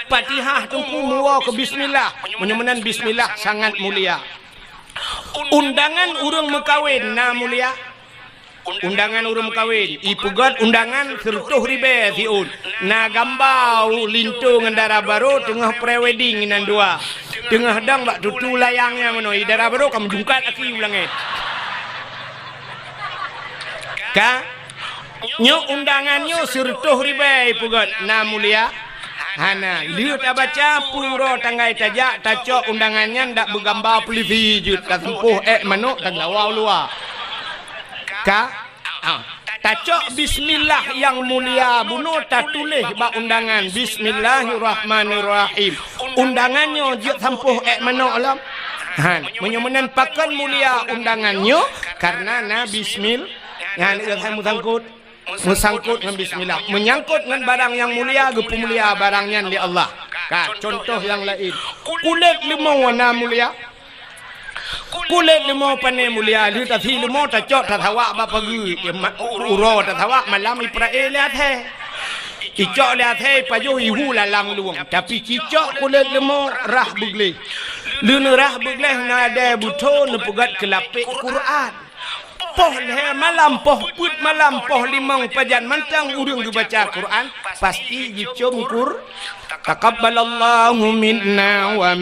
Fatihah tungku mua ke bismillah menyemenan bismillah sangat mulia. Undangan urang mekawin na mulia. Undangan urang mekawin ipugat undangan sertuh ribe siun na gambau lintu ngendara baru tengah prewedding inan dua tengah dang bak tutu layangnya mano idara baru kamu jungkat aki ulangit ka nyo undangannya sertuh ribe ipugat na mulia. Hana, lihat baca puro tanggai tajak tacok undangannya ndak bergambar pelivij tak tempuh manuk tak lawa luar. Ka? Tacok bismillah yang mulia bunuh tak tulis bak undangan bismillahirrahmanirrahim. Undangannya je tempuh manuk alam. Han, menyemenan pakan mulia undangannya karena na bismillah. Yang saya musangkut dengan bismillah menyangkut dengan barang yang mulia gepu mulia barangnya di Allah. Contoh yang lain kulit limau warna mulia kulit limau pane mulia li tati limau tacok tatawa bapa gu uro tatawa malam Israel lihat he cicok lihat he pajo ihu lalang luang tapi cicok kulit limau rah bugle luna rah bugle nada buto nepugat kelapik Quran poh leher malam poh put malam poh limang pajan mantang urang baca Quran pasti dicom Qur taqabbalallahu minna wa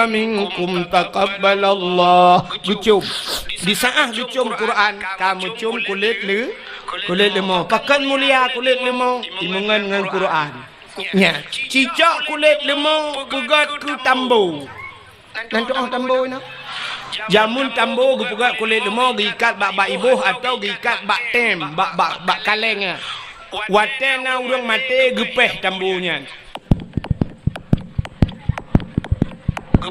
minkum taqabbalallah dicom di saah dicom Quran kamu cum kulit lemau pakan mulia kulit lemau imungan dengan Quran nya cicak kulit lemau pugat ke tambo nanti tambo nak jamun tambo gupugat kulit lemau gikat bak ibuh atau gikat bak tem bak kaleng watena urang mate gepeh tambunya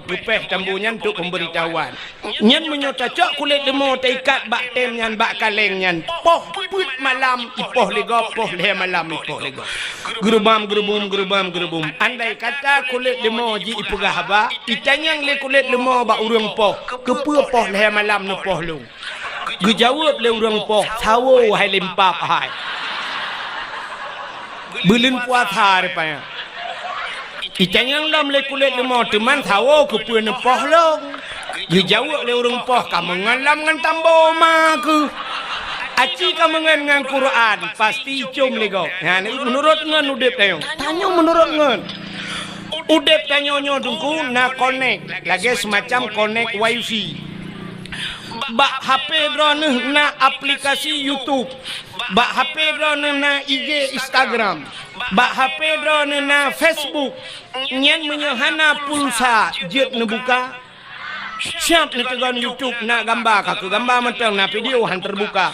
gepeh tambunya untuk pemberitahuan nyan menyotacok kulit lemau teikat bak tem nyan bak kaleng nyan poh put malam ipoh lego poh le malam ipoh lego gerubam andai kata kulit lemau ji ipugah haba itanyang le kulit lemau bak urang poh kepe poh le malam no poh lu gejawab le urang poh tawo hai limpap hai belin puasa rupanya itanyang lam le kulit lemau teman tawo kepe no poh long gejawab le urang poh kamu ngalam ngan tambo maku aci kamu ngan Quran pasti cum lego. Nah, menurut ngan udep tayong. Tanya menurut ngan. Udep tanyonyo dungku na connect lagi semacam connect wifi. Bak HP drone na aplikasi YouTube. Bak HP drone na IG Instagram. Bak HP drone na Facebook. Nyen menyehana pulsa jet nebuka. Siap ni tegon YouTube nak gambar kaku gambar matang na video han terbuka.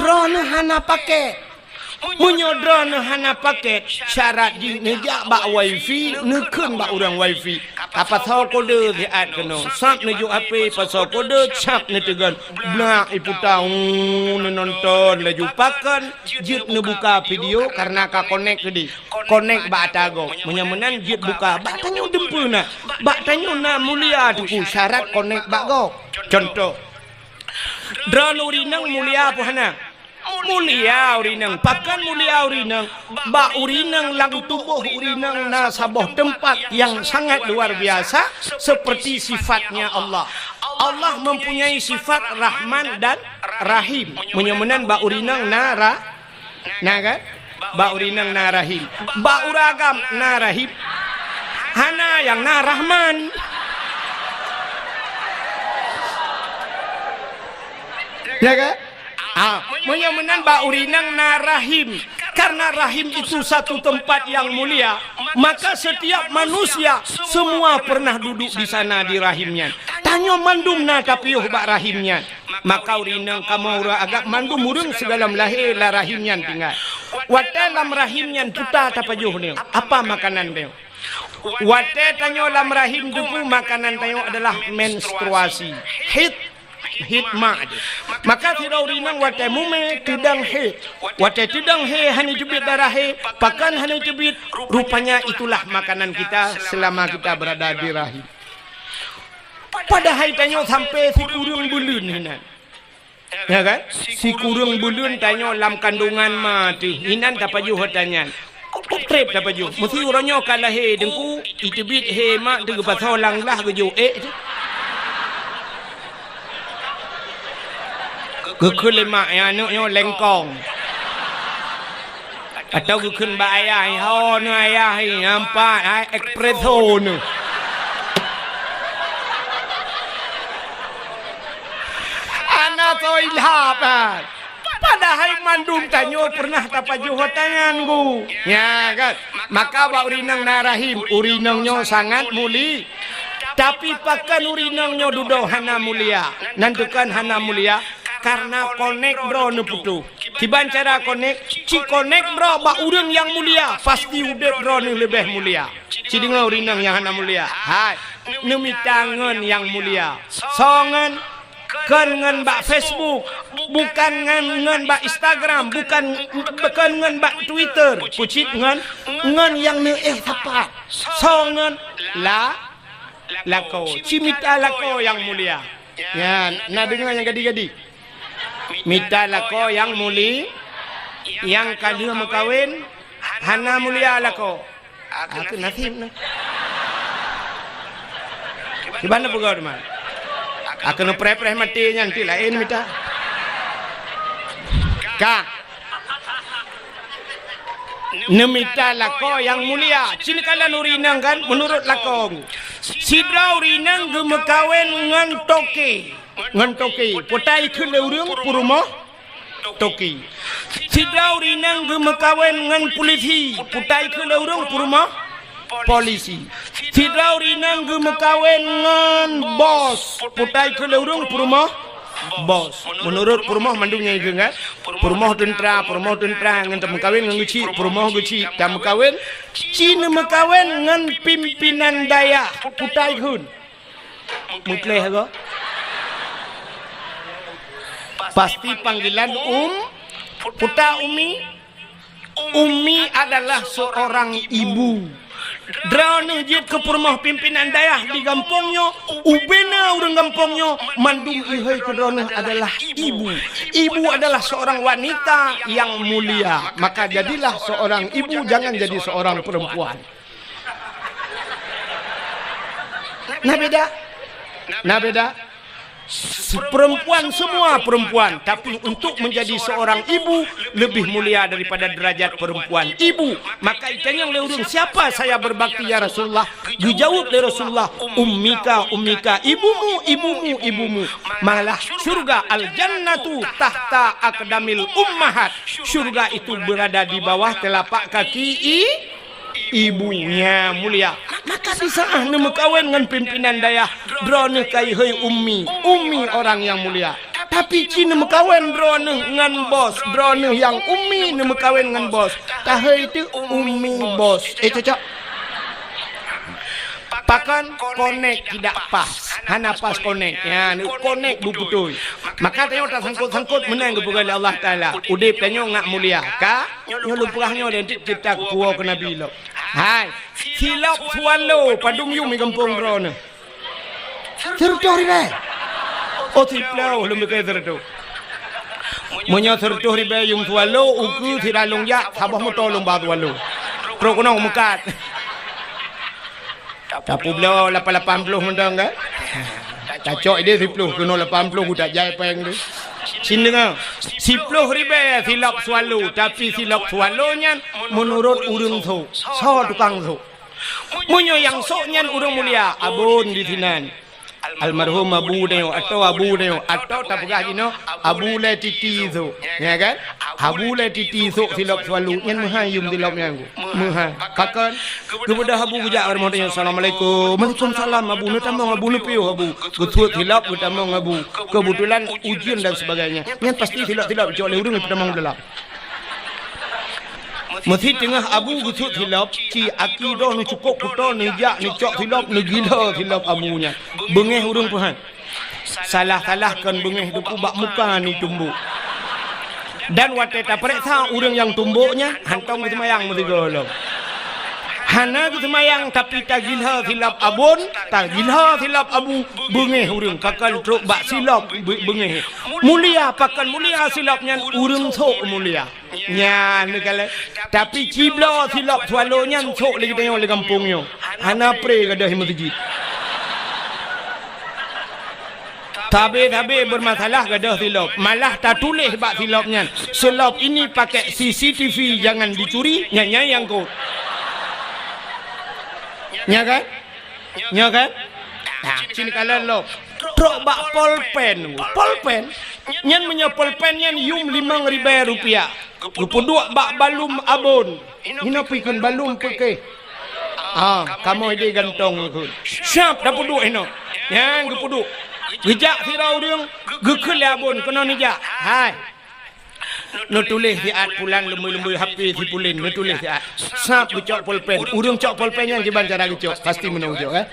Drone hana pakai. Munyo drone hana paket syarat di nejak bak wifi nekun bak orang wifi apa tahu kode di ad kena sap neju HP pasal kode cap ne tegan blak iputa nonton laju pakan jit ne buka video karena ka connect di connect bak tago menyamenan jit buka bak tanyo dempuna bak tanyo na mulia tu syarat connect bak go contoh drone urinang mulia apa hana mulia urinang pakan mulia urinang ba urinang lang tubuh urinang na sabuh tempat yang sangat luar biasa seperti sifatnya Allah. Allah mempunyai sifat Rahman dan Rahim. Menyemenan ba urinang na kan ba urinang na Rahim ba uragam na Rahim hana yang na Rahman. Ya kan? Menyemenan ba urinang na Rahim. Karena Rahim itu satu tempat yang mulia, maka setiap manusia semua pernah duduk di sana di rahimnya. Tanyo mandum na kapiuh bak rahimnya. Maka urinang kamu agak mandum urang sedalam lahir la rahimnya tinggal. Wate lam rahimnya puta tapajuh ni. Apa makanan dia? Wate tanyo lam rahim duku makanan tanyo adalah menstruasi. Hitma maka tidak urinang wate mume tidang he wate tidang he hani jubit darah he pakan hani jubit rupanya itulah makanan kita selama kita berada di rahim. Pada hai tanyo sampai si kurung bulun hinan ya kan si kurung bulun tanyo lam kandungan mati hinan tapaju hotanyan trip tapaju mesti uranyo kalah he dengku itubit he mak de pasal lang lah geju Gukun lemak yang anaknya lengkong atau gukun bak ayah ni ayah ni nampak espresso ni anak so ilhap padahal mandum tanyo pernah tapajuh tangan ku ya kan maka bak urinang na Rahim urinangnya sangat muli tapi pakan urinangnya duduk hana mulia nantukan hana mulia karena connect bro ne putu tiban cara connect ci connect bro ba urang yang mulia pasti udah bro ne lebih mulia cidinglah urinang yang hana mulia hai nemitangan yang mulia songan kan bak Facebook bukan ngan bak Instagram bukan ngan bak Twitter pucit ngan yang ne tepat songan lako cimita lako yang mulia ya nah dengar yang gadi-gadi mita lako yang muli yang kadua mekawin hana mulia lako aku nasib na gimana pegawai teman aku no pre-pre mati nanti lain mita kak nemita lako yang mulia sini kalian urinang kan menurut lako sidra urinang gemekawin ngan toke potai kele urang puruma toki sidra urinang gemekawin ngan polisi potai kele urang puruma polisi sidra urinang gemekawin ngan bos potai kele urang puruma bos menurut puruma mandungnya itu kan puruma tentera ngan temekawin ngan guci puruma guci temekawin cina mekawin ngan pimpinan daya potai kun mutleh go pasti panggilan puta Umi adalah seorang ibu. Drone jet ke rumah pimpinan daerah di kampungnya, ubena orang kampungnya mandung ihai ke drone adalah ibu. Ibu adalah seorang wanita yang mulia. Maka jadilah seorang ibu, jangan jadi seorang perempuan. Nah beda. perempuan semua perempuan, tapi untuk menjadi seorang ibu lebih mulia daripada derajat perempuan ibu. Maka itanya oleh urang, siapa saya berbakti ya Rasulullah? Dijawab oleh Rasulullah, ummika ummika, ibumu. Malah surga al-jannatu tahta aqdamil ummahat. Surga itu berada di bawah telapak kaki ibunya mulia. Maka bisa nama kawin dengan pimpinan daya drone kai hei ummi orang yang mulia. Tapi Cina mekawin drone dengan bos, drone yang ummi nama kawin dengan bos. Tahai itu ummi bos. Cocok. Pakan connect tidak pas, hana pas connect. Ya, ni connect betul. Maka tanya tak sangkut menang kepada Allah Taala. Udip tanya ngak mulia. Ka? Nyo lumpurahnya dan cipta kuo ke Nabi lo. Hai, silap swallow padung yum kampung drone. Sertoh ribe. Oh tiplau lumbe ke sertoh. Munyo sertoh ribe yung swallow uku tidak longya, sabah mo tolong ba swallow. Pro kuno mukat. Tapu beliau 80 mendang kan? Cacok dia 10 kena 80 budak jai peng tu. Sin dengar. 10 ribu silap swallow, tapi silap swallownya menurut urang tu. So tukang tu. Munyo yang soknya urang mulia abun di sinan. Almarhum Abu Neo atau tak pegah gino Abu Le Titi tu, ya kan? Abu Le Titi tu silap swallow yang menghayum silapnya aku. Kakan kepada Abu gejak warahmatullahi assalamualaikum. Waalaikumsalam Abu. Tamang Abu lepiu Abu. Ketut silap tamang Abu. Kebetulan ujian dan sebagainya. Yang pasti silap cok le urang tamang gelap. Mesti tengah Abu gusut hilap, ci akidah ni cukup kuto ni jak ni cok hilap ni gila hilap abunya. Bengeh urang Tuhan. Salah-salahkan bengeh tu bak muka ni tumbuk. Dan wateta periksa urang yang tumbuknya hantong semayang mesti golong. Hana semayang tapi tak gila hilap abun, tak gila hilap abu bengeh urang kakal truk bak silap bengeh. Mulia pakan mulia silapnya urang sok mulia. Nya negala tapi cibla silap swallonya sok lagi tengok le kampungnya. Hana pre kada masjid. Tabe bermasalah gadah silap. Malah tak tulis bak silapnya. Silap ini pakai CCTV jangan dicuri, nyanya yang kau. Nya kan? Nah, sini kalian lo. Trok bak polpen. Nyan punya polpen nyan yum 5.000 rupiah. Gupuduk bak balum abon. Hina pikun balum peke. Kamu ide gantong kun. Siap dah puduk hino. Yang gupuduk. Gejak sirau dia. Gekul abon kena nijak. Hai. No tulis siat pulang lembu-lembu HP si pulin no tulis siat. Sap gecok polpen. Urang cok polpen yang jeban cara gecok. Pasti menang gecok kan.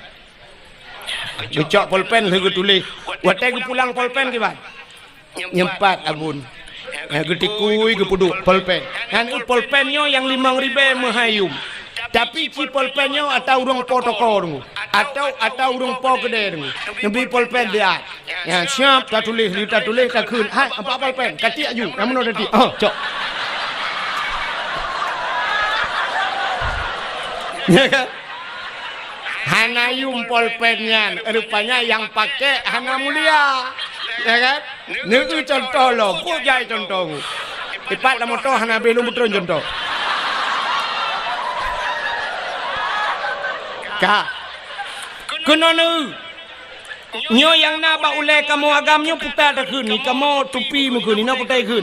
Gecok polpen lagi tulis. Watai gue pulang polpen ke ban. Nyempat abun. Getikui ke puduk polpen. Kan polpennya yang 5.000 menghayum. Tapi ci polpennya atau urang protokol atau urang po gede dulu. Nabi polpen dia. Ya siap tak tulis tak kun. Hai apa polpen? Kati aju. Yang mana tadi? Cok. Ya kan? Hanayum polpennya rupanya yang pakai hana mulia. Ya kan? Ini contoh loh. Kok jai contoh. Ipat lah motor hana belum betul contoh. Kak, kena nu. Nyo yang na ba ule kamu agamnya putar dah kun ni kamu tupi mukun ni na putai kun.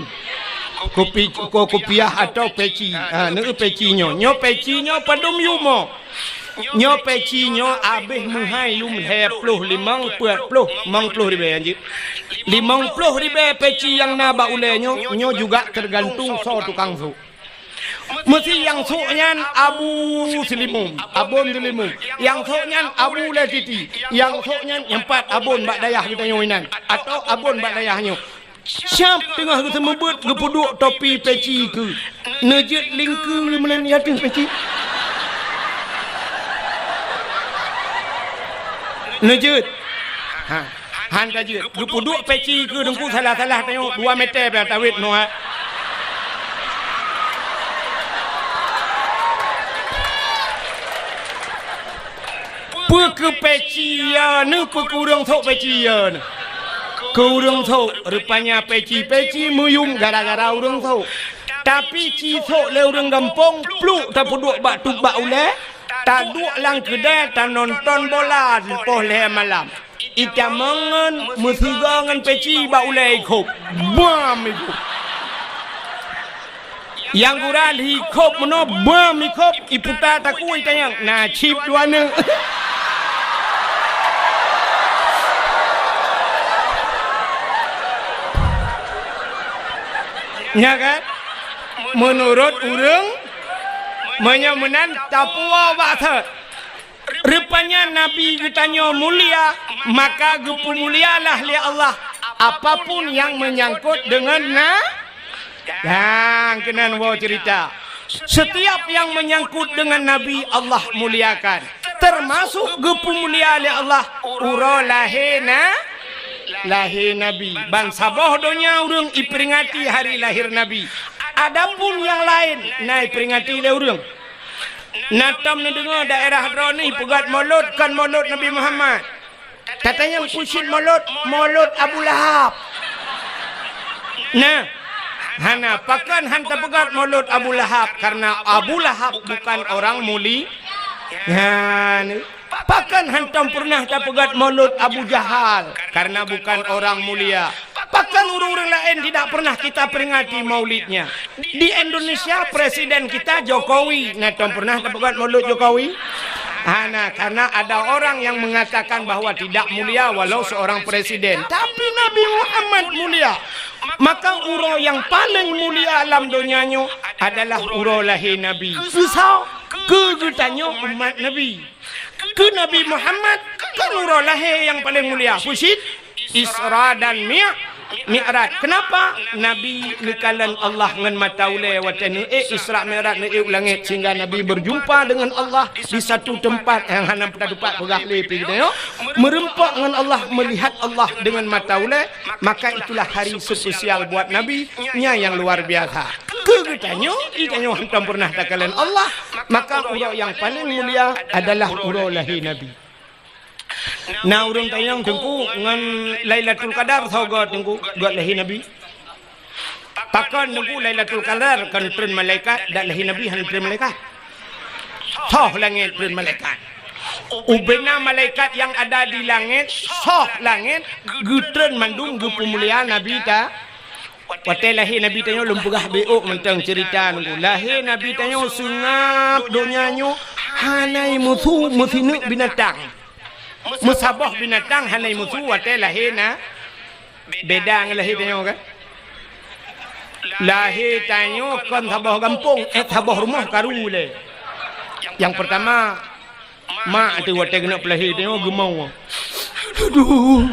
Kopiah atau peci. Nu peci nyo peci nyo padum yumo. Nyo peci nyo abih menghayum 25 ribu anjir. 50 ribu peci yang na ba ule nyo juga tergantung so tukang su. Mesti yang soknya Abu Selimum, Abun Selimum. Yang soknya Abu Latiti. Yang soknya 4 abun bak dayah kita nyoinan. Atau abun bak dayahnya. Siap tengah kita membut gepuduk topi peci ke. Nejit lingku menan yatin peci. Nejit. Han kajit. Gepuduk peci ke dengku salah-salah tengok 2 meter ber tawit no. Ke peci ya ni kurang sok peci ya ni. ke urang tho rupanya peci muyum gara-gara urang tho tapi cithok le urang gampong pluk ta puduk bak tubak ule ta duk lang kedai ta nonton bola lepoh le malam ita mangan musiga ngan peci bak ule ikop bam ikop yang gural ikop meno bam ikop iputa taku itayang na chip duana nya kan menurut urang menyamenan tapua waktu rupanya Nabi ditanya mulia maka gepu mulialah li Allah apapun yang menyangkut dengan yang kenan wo cerita setiap yang menyangkut dengan Nabi Allah muliakan termasuk gepu mulia li Allah uro lahena lahir Nabi bangsa boh donya urang iperingati hari lahir Nabi adapun yang lain naik peringati le urang natam ni dengar daerah droni pegat maulud kan maulud Nabi Muhammad katanya pusit maulud Abu Lahab nah hana pakan hanta pegat maulud Abu Lahab karena Abu Lahab bukan orang muli pakan hantam pernah tak pegat maulud Abu Jahal karena bukan orang mulia pakan orang-orang lain tidak pernah kita peringati maulidnya di Indonesia presiden kita Jokowi hantam pernah tak pegat maulud Jokowi karena ada orang yang mengatakan bahwa tidak mulia walau seorang presiden tapi Nabi Muhammad mulia maka uro yang paling mulia alam dunianya adalah uro lahir Nabi susah kegetanya umat Nabi ke Nabi Muhammad kan uro lahir yang paling mulia pusit Isra dan Mi'raj. Kenapa Nabi nikalan Allah ngan mata ule watan Isra Mi'raj ni langit sehingga Nabi berjumpa dengan Allah di satu tempat yang hanam pada tempat pegah lepi gitu yo merempak dengan Allah melihat Allah dengan mata ule maka itulah hari spesial buat Nabi nya yang luar biasa kegetanya ikanyo hantam pernah takalan Allah maka uro yang paling mulia adalah uro lahir Nabi. Nah urang tayang tengku ngan Lailatul Qadar sauga tengku buat lahir Nabi. Pakan tengku Lailatul Qadar kan turun malaikat dan lahir Nabi han turun malaikat. Soh langit turun malaikat. Ubena malaikat yang ada di langit soh langit gutren mandung gepu mulia Nabi ta. Wate lahir Nabi tanyo lumpugah beuk mentang cerita tengku. Lahir Nabi tanyo sungap donyanyo hanai musuh musinu binatang. Musabah binatang hanai musuh wate lahir na beda dengan lahir tanyo kan lahir tanyo kan sabah kampung sabah rumah karule yang pertama mak tu wate kena lahir tanyo gemau aduh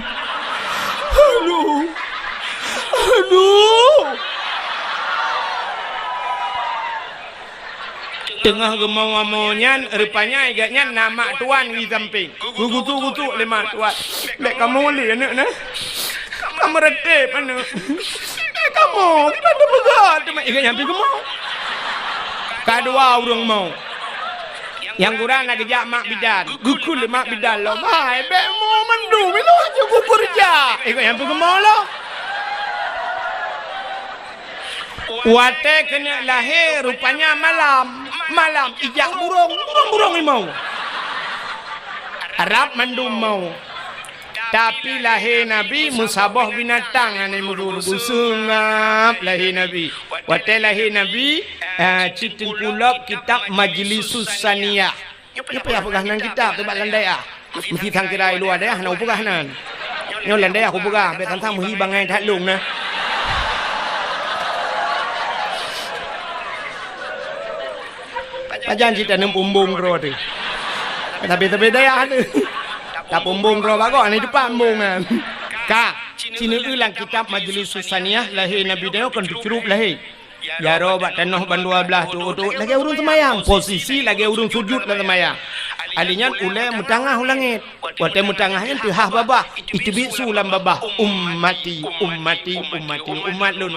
tengah gemau amonyan rupanya agaknya nama tuan di samping gutu lima tuan lek kamu li anak nah kamu retep anak kamu kita ada begat cuma agak nyampe gemau kedua urang mau yang kurang nak kerja mak bidan gukul mak bidan lo mai be mau mandu milo aja ku kerja agak nyampe gemau lo wate kena lahir rupanya malam ijak burung mau Arab mandum mau tapi lahir Nabi musabah binatang ane murur busungap lahir Nabi wate lahir Nabi citin pulak kitab Majlisus Saniyah apa ya pegahanan kitab tebak landai mesti thang kirai luar deh nak pegahanan nyo landai aku pegah be tantang muhi bangai that lung nah ajan cita nem pumbung ro tu tapi daya tu tak pumbung ro bago ni depan pumbung kan ka sini ulang kitab Majlisus Saniyah lahir Nabi dia kan dicurup lahir ya ro bak tanah ban 12 tu lagi urung semayang posisi lagi urung sujud dalam semayang alinya ule mutangah ulangit wate mutangahnya tu hah babah itu bisu lam babah umat lun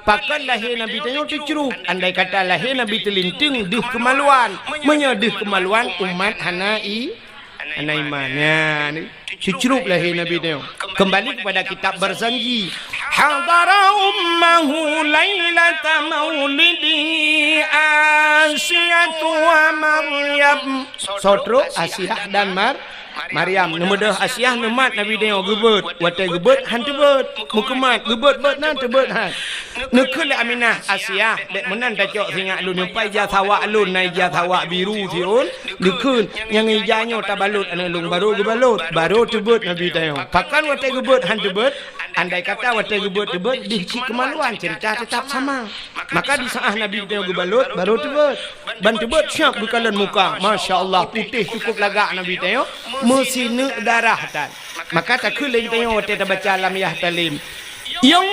pakan lahir Nabi tanya dicuruk andai kata lahir Nabi telinting dih kemaluan menyedih kemaluan umat hanai anak imannya ni cucup lahir Nabi dia. Kembali kepada kitab berjanji. Hadara ummahu lailata maulidi Asyatu wa Maryam. Sotro Asyah dan Maryam. Nemudah Asyah nemat Nabi dia gebet. Watai gebet han tebet. Mukemat gebet bet nan tebet han. Nekul Aminah Asyah dek menan dacok singak lu nyupai jathawa alun nai jathawa biru tiun. Nekul yang ijanyo tabalut analung baru gebalut. Baru tebet Nabi dia. Pakan watai gebet han tebet. Andai kata watai gebet tebet dihci kemaluan cerita tetap sama. Maka di saat Nabi dia gebalut baru tebet. Ban tebet siap bukalan muka. Masya-Allah putih cukup lagak Nabi dia. Mesinu darah tan. Maka tak kulin tengok waktu kita baca alam yah talim. Yawilada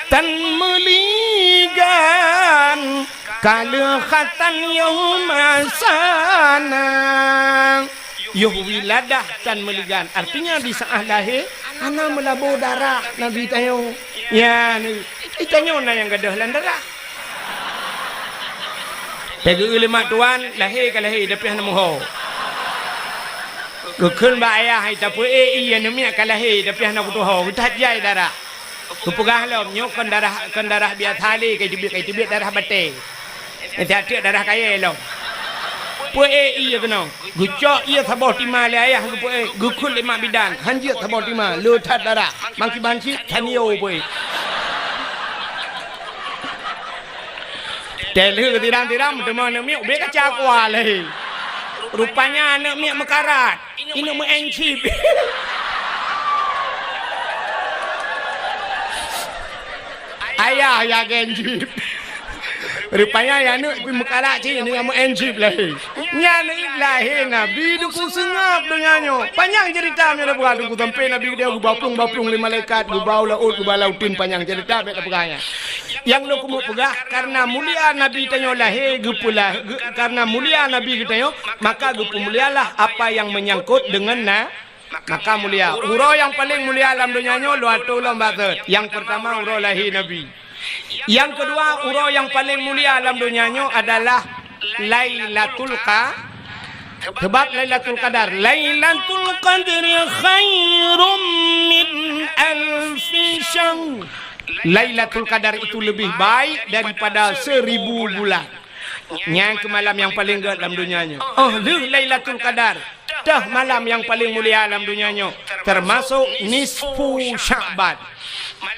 tan meligan kala khatan yaumasana. Yawilada tan meligan. Artinya di saat lahir anak melabur darah Nabi tengok. Ya ni tengok na yang gadah lan darah. Tega ulama tuan lahir ke lahir tapi hana moho. Kekun ba ayah hai tapi iya nemi ke lahir tapi hana kutuho. Utat jai darah. Kupugah lom nyokon darah biar thali kai tibit darah bate. Nanti darah kaya lom. Pue iya kena. Gucok iya thabau tima le ayah pue gukul lima bidan. Hanjit thabau tima lu that darah. Mangki banci tanio pue. Telur tiram-tiram teman nak miak bek kacak kuah leh. Rupanya nak miak mekarat. Ini mu encip. Ayah ya encip. Rupanya ya nak mekarat cik ni mu encip leh. Nya ni lahir Nabi duku sengap dengannya. Panjang cerita ni dah buat duku sampai Nabi dia baplung li malaikat, bau laut, bau lautin panjang cerita bek pegahnya. Yang lo kumuk pegah karena mulia Nabi tanyo lahir gupulah karena mulia Nabi tanyo maka gupu mulialah apa yang menyangkut dengan maka mulia. Uro yang paling mulia alam dunia nyo lo atulah batet. Yang pertama uro lahir Nabi. Yang kedua uro yang paling mulia alam dunia nyo adalah Lailatul Sebab Lailatul Qadar. Lailatul Qadri khairum min alfi syahr. Lailatul Qadar itu lebih baik daripada 1000 bulan. Yang ke malam yang paling gede dalam dunianya. Oh, Lailatul Qadar. Dah malam yang paling mulia dalam dunianya. Termasuk nisfu Sya'ban.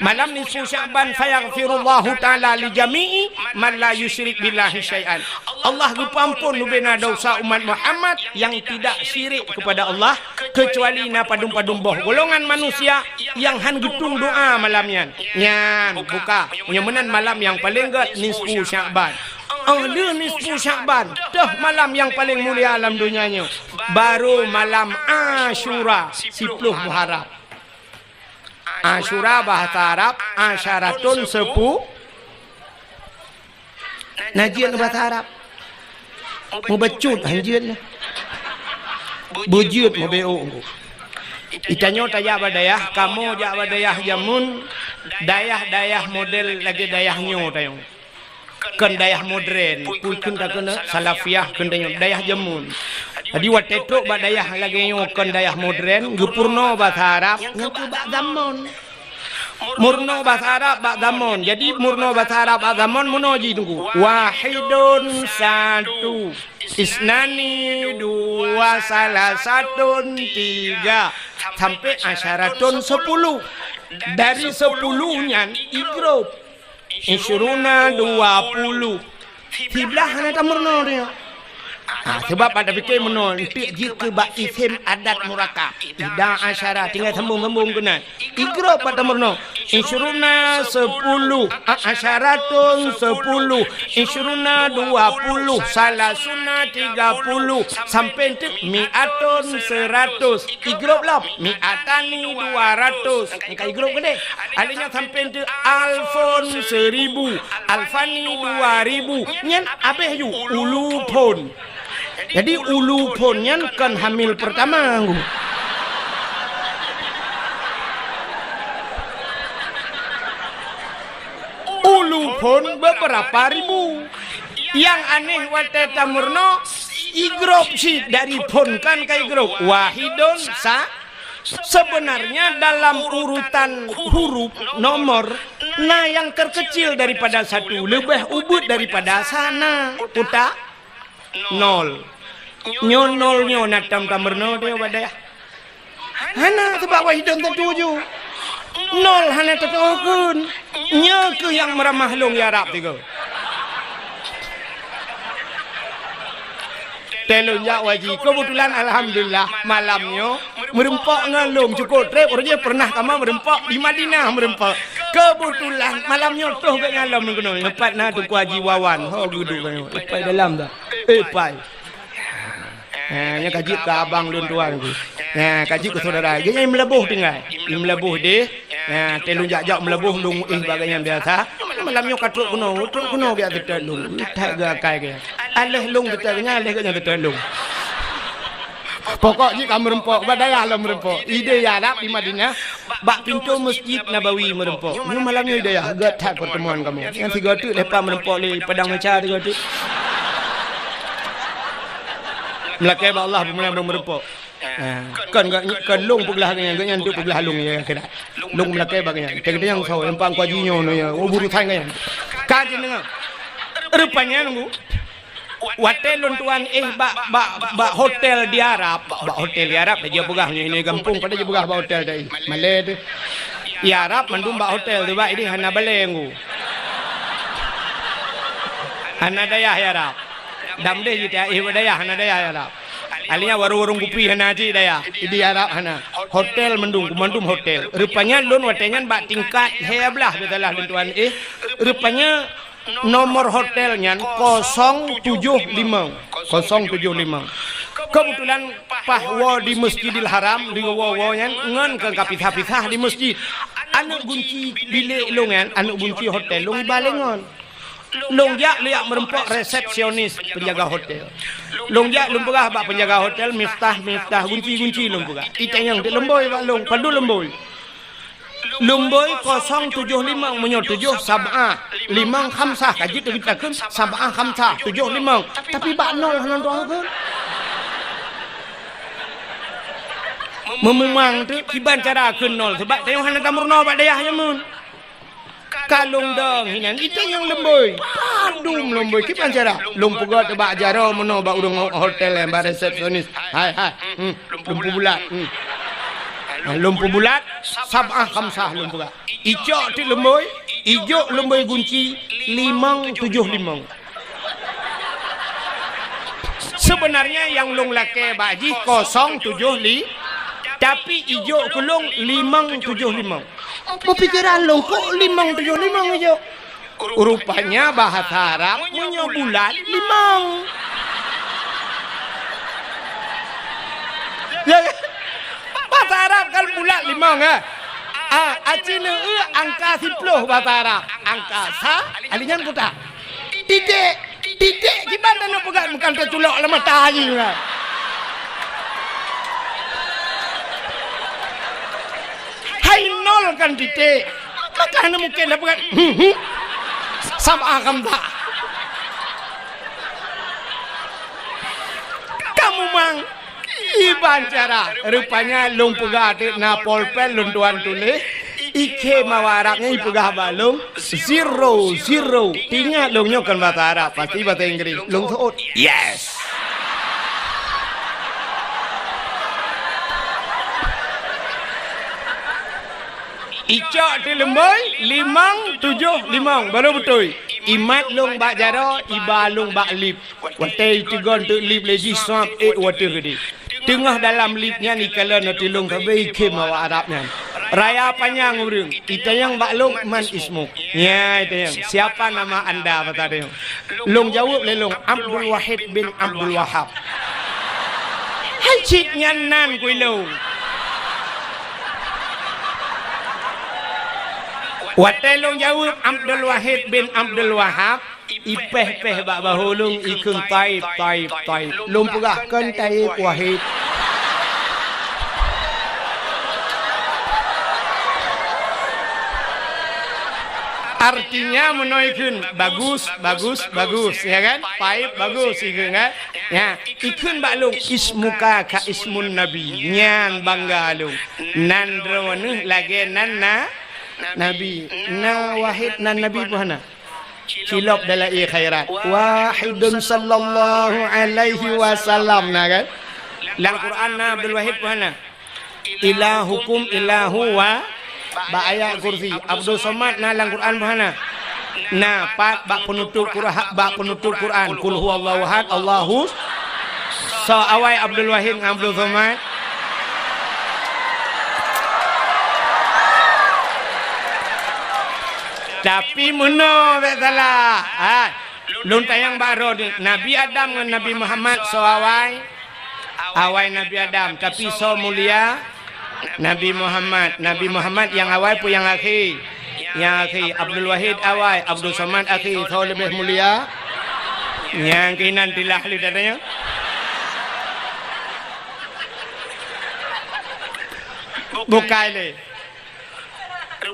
Malam nisfu Sya'ban fayaghfirullahu ta'ala li jami'i man la yusyrik billahi syai'an. Allah ampun lubena dosa umat Muhammad yang tidak syirik kepada Allah kecuali na padum-padum boh golongan manusia yang han getung doa malamnya. Nyan buka nyemenan malam yang paling gede nisfu Sya'ban. Oh, dia nisfu Sya'ban. Dah malam yang paling mulia alam dunianya. Baru malam Ashura 10 Muharram. Ashura bahasa Arab Asyaratun 10. Najian bahasa Arab. Mubacut hanjian. Bujut mubeu. Itanyo tanya badayah, kamu jak badayah jamun, dayah model lagi dayahnya tayong. Kan dayah modern, pun tak kena salafiyah kan dayah jamun. Jadi wateto bak dayah lagi nyo kan dayah modern, gupurno bahasa Arab, ngaku bak zaman. Murno bahasa Arab bak zaman. Jadi murno bahasa Arab bak zaman munoji tunggu. Wahidun satu, isnani dua, salah satu tiga, sampai asyaratun 10. Dari 10-nya igrup. Isyuruna 20. Tiblah hana tamurno dia. Sebab pada fikir menol jika bak isim adat murakab ida asyara tinggal sambung-sambung kena igro pada merno isyuruna 10 asyaratun 10 isyuruna 20 salasuna 30 sampai tu mi'atun 100 igro lah mi'atani 200 engkau igro ke deh alinya sampai tu alfon 1000 alfani 2000 nyen apa yu ulu pun. Jadi ulu ponnya kan hamil pertama. Ulu pon beberapa ribu. Yang aneh wate tamurno igrop sih dari pon kan kai igrop wahidun sebenarnya dalam urutan huruf nomor nah yang terkecil daripada satu lebih ubud daripada sana uta nol nol natam tamberno dia wadaya hana sebab wahidun tertuju nol hana tertukun nya ke yang meramah long ya Arab tiga telunjak wajib kebetulan alhamdulillah malamnya merempok ngalung cukup trip orangnya pernah kamu merempok di Madinah merempok kebetulan malamnya tuh ke ngalam ngono lepat na tu haji wawan ho duduk kan lepai dalam dah pai nya kaji ke abang lun tuan tu kaji ke saudara dia melebuh tinggal melebuh deh telunjak jak melebuh lung bagainya biasa malamnya katuk kuno biar betul lung tak gakai ke alih lung betulnya alih kena betul lung pokoknya kamu merempok badaya lah merempok ide ya Arab di Madinah bak pintu masjid Nabawi merempok ni malamnya ide ya gatai pertemuan kamu yang tiga tu lepas merempok di padang mecar tiga tu melakai Allah pemula merempok kan lung pegelah ganyan tu pegelah lung ya kena lung melakai bagainya kita yang saw empang kuajinya no ya buru thai ganyan kaji dengar rupanya nunggu hotel tuan bak hotel di Arab dia pegah ni kampung pada dia pegah bak hotel dai Malay tu di Arab mandum bak hotel tu bak ini hana balenggu hana daya ya Arab dam deh kita daya hana daya ya Arab alinya warung kopi hana ji daya di Arab hana hotel mandum hotel rupanya lun hotelnya bak tingkat heblah betalah tuan rupanya nomor hotelnya 075 kebetulan pahwa di Masjidil Haram di wawanya ngan ke kapisah-pisah di masjid anak kunci bilik lungan anak kunci hotel lung balengon lung jak liak merempok resepsionis penjaga hotel lung jak lempegah bak penjaga hotel miftah kunci lempegah itanyang di lemboy bak lung padu lemboy 075 menyot 7 sab'ah 5 khamsah kaji tu kita kan sab'ah khamsah 75 tapi bak nol hanan tu kan memang tu kiban cara ke nol sebab tengok hanan tamur nol bak dayahnya mun kalung dong hinan itu yang lemboi padum lemboi kiban cara lumpugat bak jaro meno bak urang hotel yang bak resepsionis hai lumpu bulat lumpu bulat sab'ah khamsah lumpu gak ijo ti lemboi ijo lemboi kunci 575 sebenarnya yang lung lake baji 075 tapi ijo kulung 575 pikiran lung kok 575 ijo rupanya bahasa Arab punya bulat 5 ya bahasa Arab kan bulat 5 kan acina angka 10 bahasa Arab angka sa alingan kota titik gimana nak pegang bukan terculok lah matahari kan hai nol kan titik maka mungkin dah pegang sama kamta kamu mang iban cara rupanya lung pegah na polpen lung tuan tulis ike mawaraknya ipegah balung 0 tinggal lungnya kan bahasa Arab pasti bahasa Inggris lung thot yes icok di lemboi 575 baru betul imat lung bak jaro iba lung bak lip watai tigon tu lip lagi samp water gede tengah dalam lipnya ni kalau nanti lung kabe ike mawa Arabnya raya panjang urang itu yang bak lung man ismuk ya itu yang siapa nama anda kata dia lung jawab le lung Abdul Wahid bin Abdul Wahab hai cik nyanan kui lung watai lung jawab Abdul Wahid bin Abdul Wahab ipeh bak bahulung ikung taib lung pegahkan taib Wahid Artinya menoikun bagus ya kan, paip bagus ikun kan ya, ikun baklung ismuka ka ismun nabi nyan bangga lung nandrone lagi nanna nabi na wahid nan nabi puhana cilop dalam khairat wahidun sallallahu alaihi wasallam na kan lang Quran na Abdul Wahid puhana ilahukum ilahu wa ba ayat kursi Abdul Somad na lang Quran bahana na pat ba penutur Quran kul huwallahu ahad Allahu so awai Abdul Wahid dengan Abdul Somad tapi meno tak salah lun tayang baro Nabi Adam dengan Nabi Muhammad so awai Nabi Adam tapi so mulia Nabi Muhammad yang awal pun yang akhir Abdul Wahid awal Abdul Somad akhir tahu lebih mulia yang kinan dilahli dadanya bukai le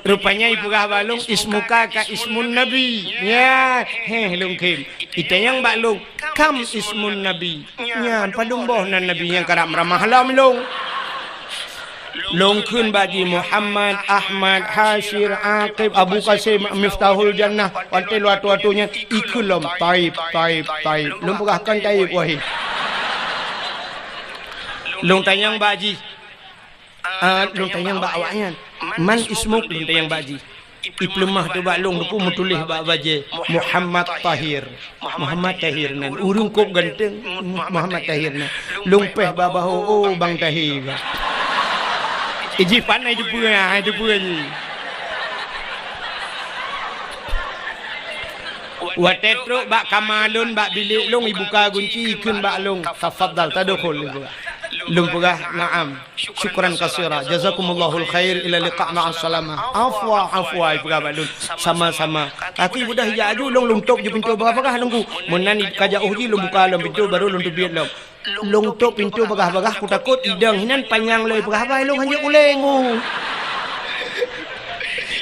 rupanya ibu kah balung ismuka ka ismun nabi ya lungkim itu yang balung kam ismun nabi ya padung boh nan nabi yang karam ramah lam lung longkun bagi Muhammad, Ahmad, Hashir, Aqib, Abu Qasim, Miftahul Jannah, wantil watu-watunya ikulom taib. Lom pegahkan taib wahid. Long tanyang baji. Long tanyang ba awaknya. Man ismuk long tanyang baji. Iplumah tu bak long tu mutulih bak baje Muhammad Tahir nan urung kop ganteng Muhammad Tahir nan long peh babaho bang Tahir. Iji panai tu pun ni. Watetro bak kamalun bak bilik long ibu ka gunci ikun bak long tafaddal tadkhul lum pegah na'am syukran kasira jazakumallahul khair ila liqa' ma'as salamah afwa pegah bak long sama-sama kaki budah hijau long tok je pintu berapa long ku menan kajak uji long buka long pintu baru long tu biat long tok pintu bagah-bagah ku takut idang hinan panjang loi bagah long hanya ulengu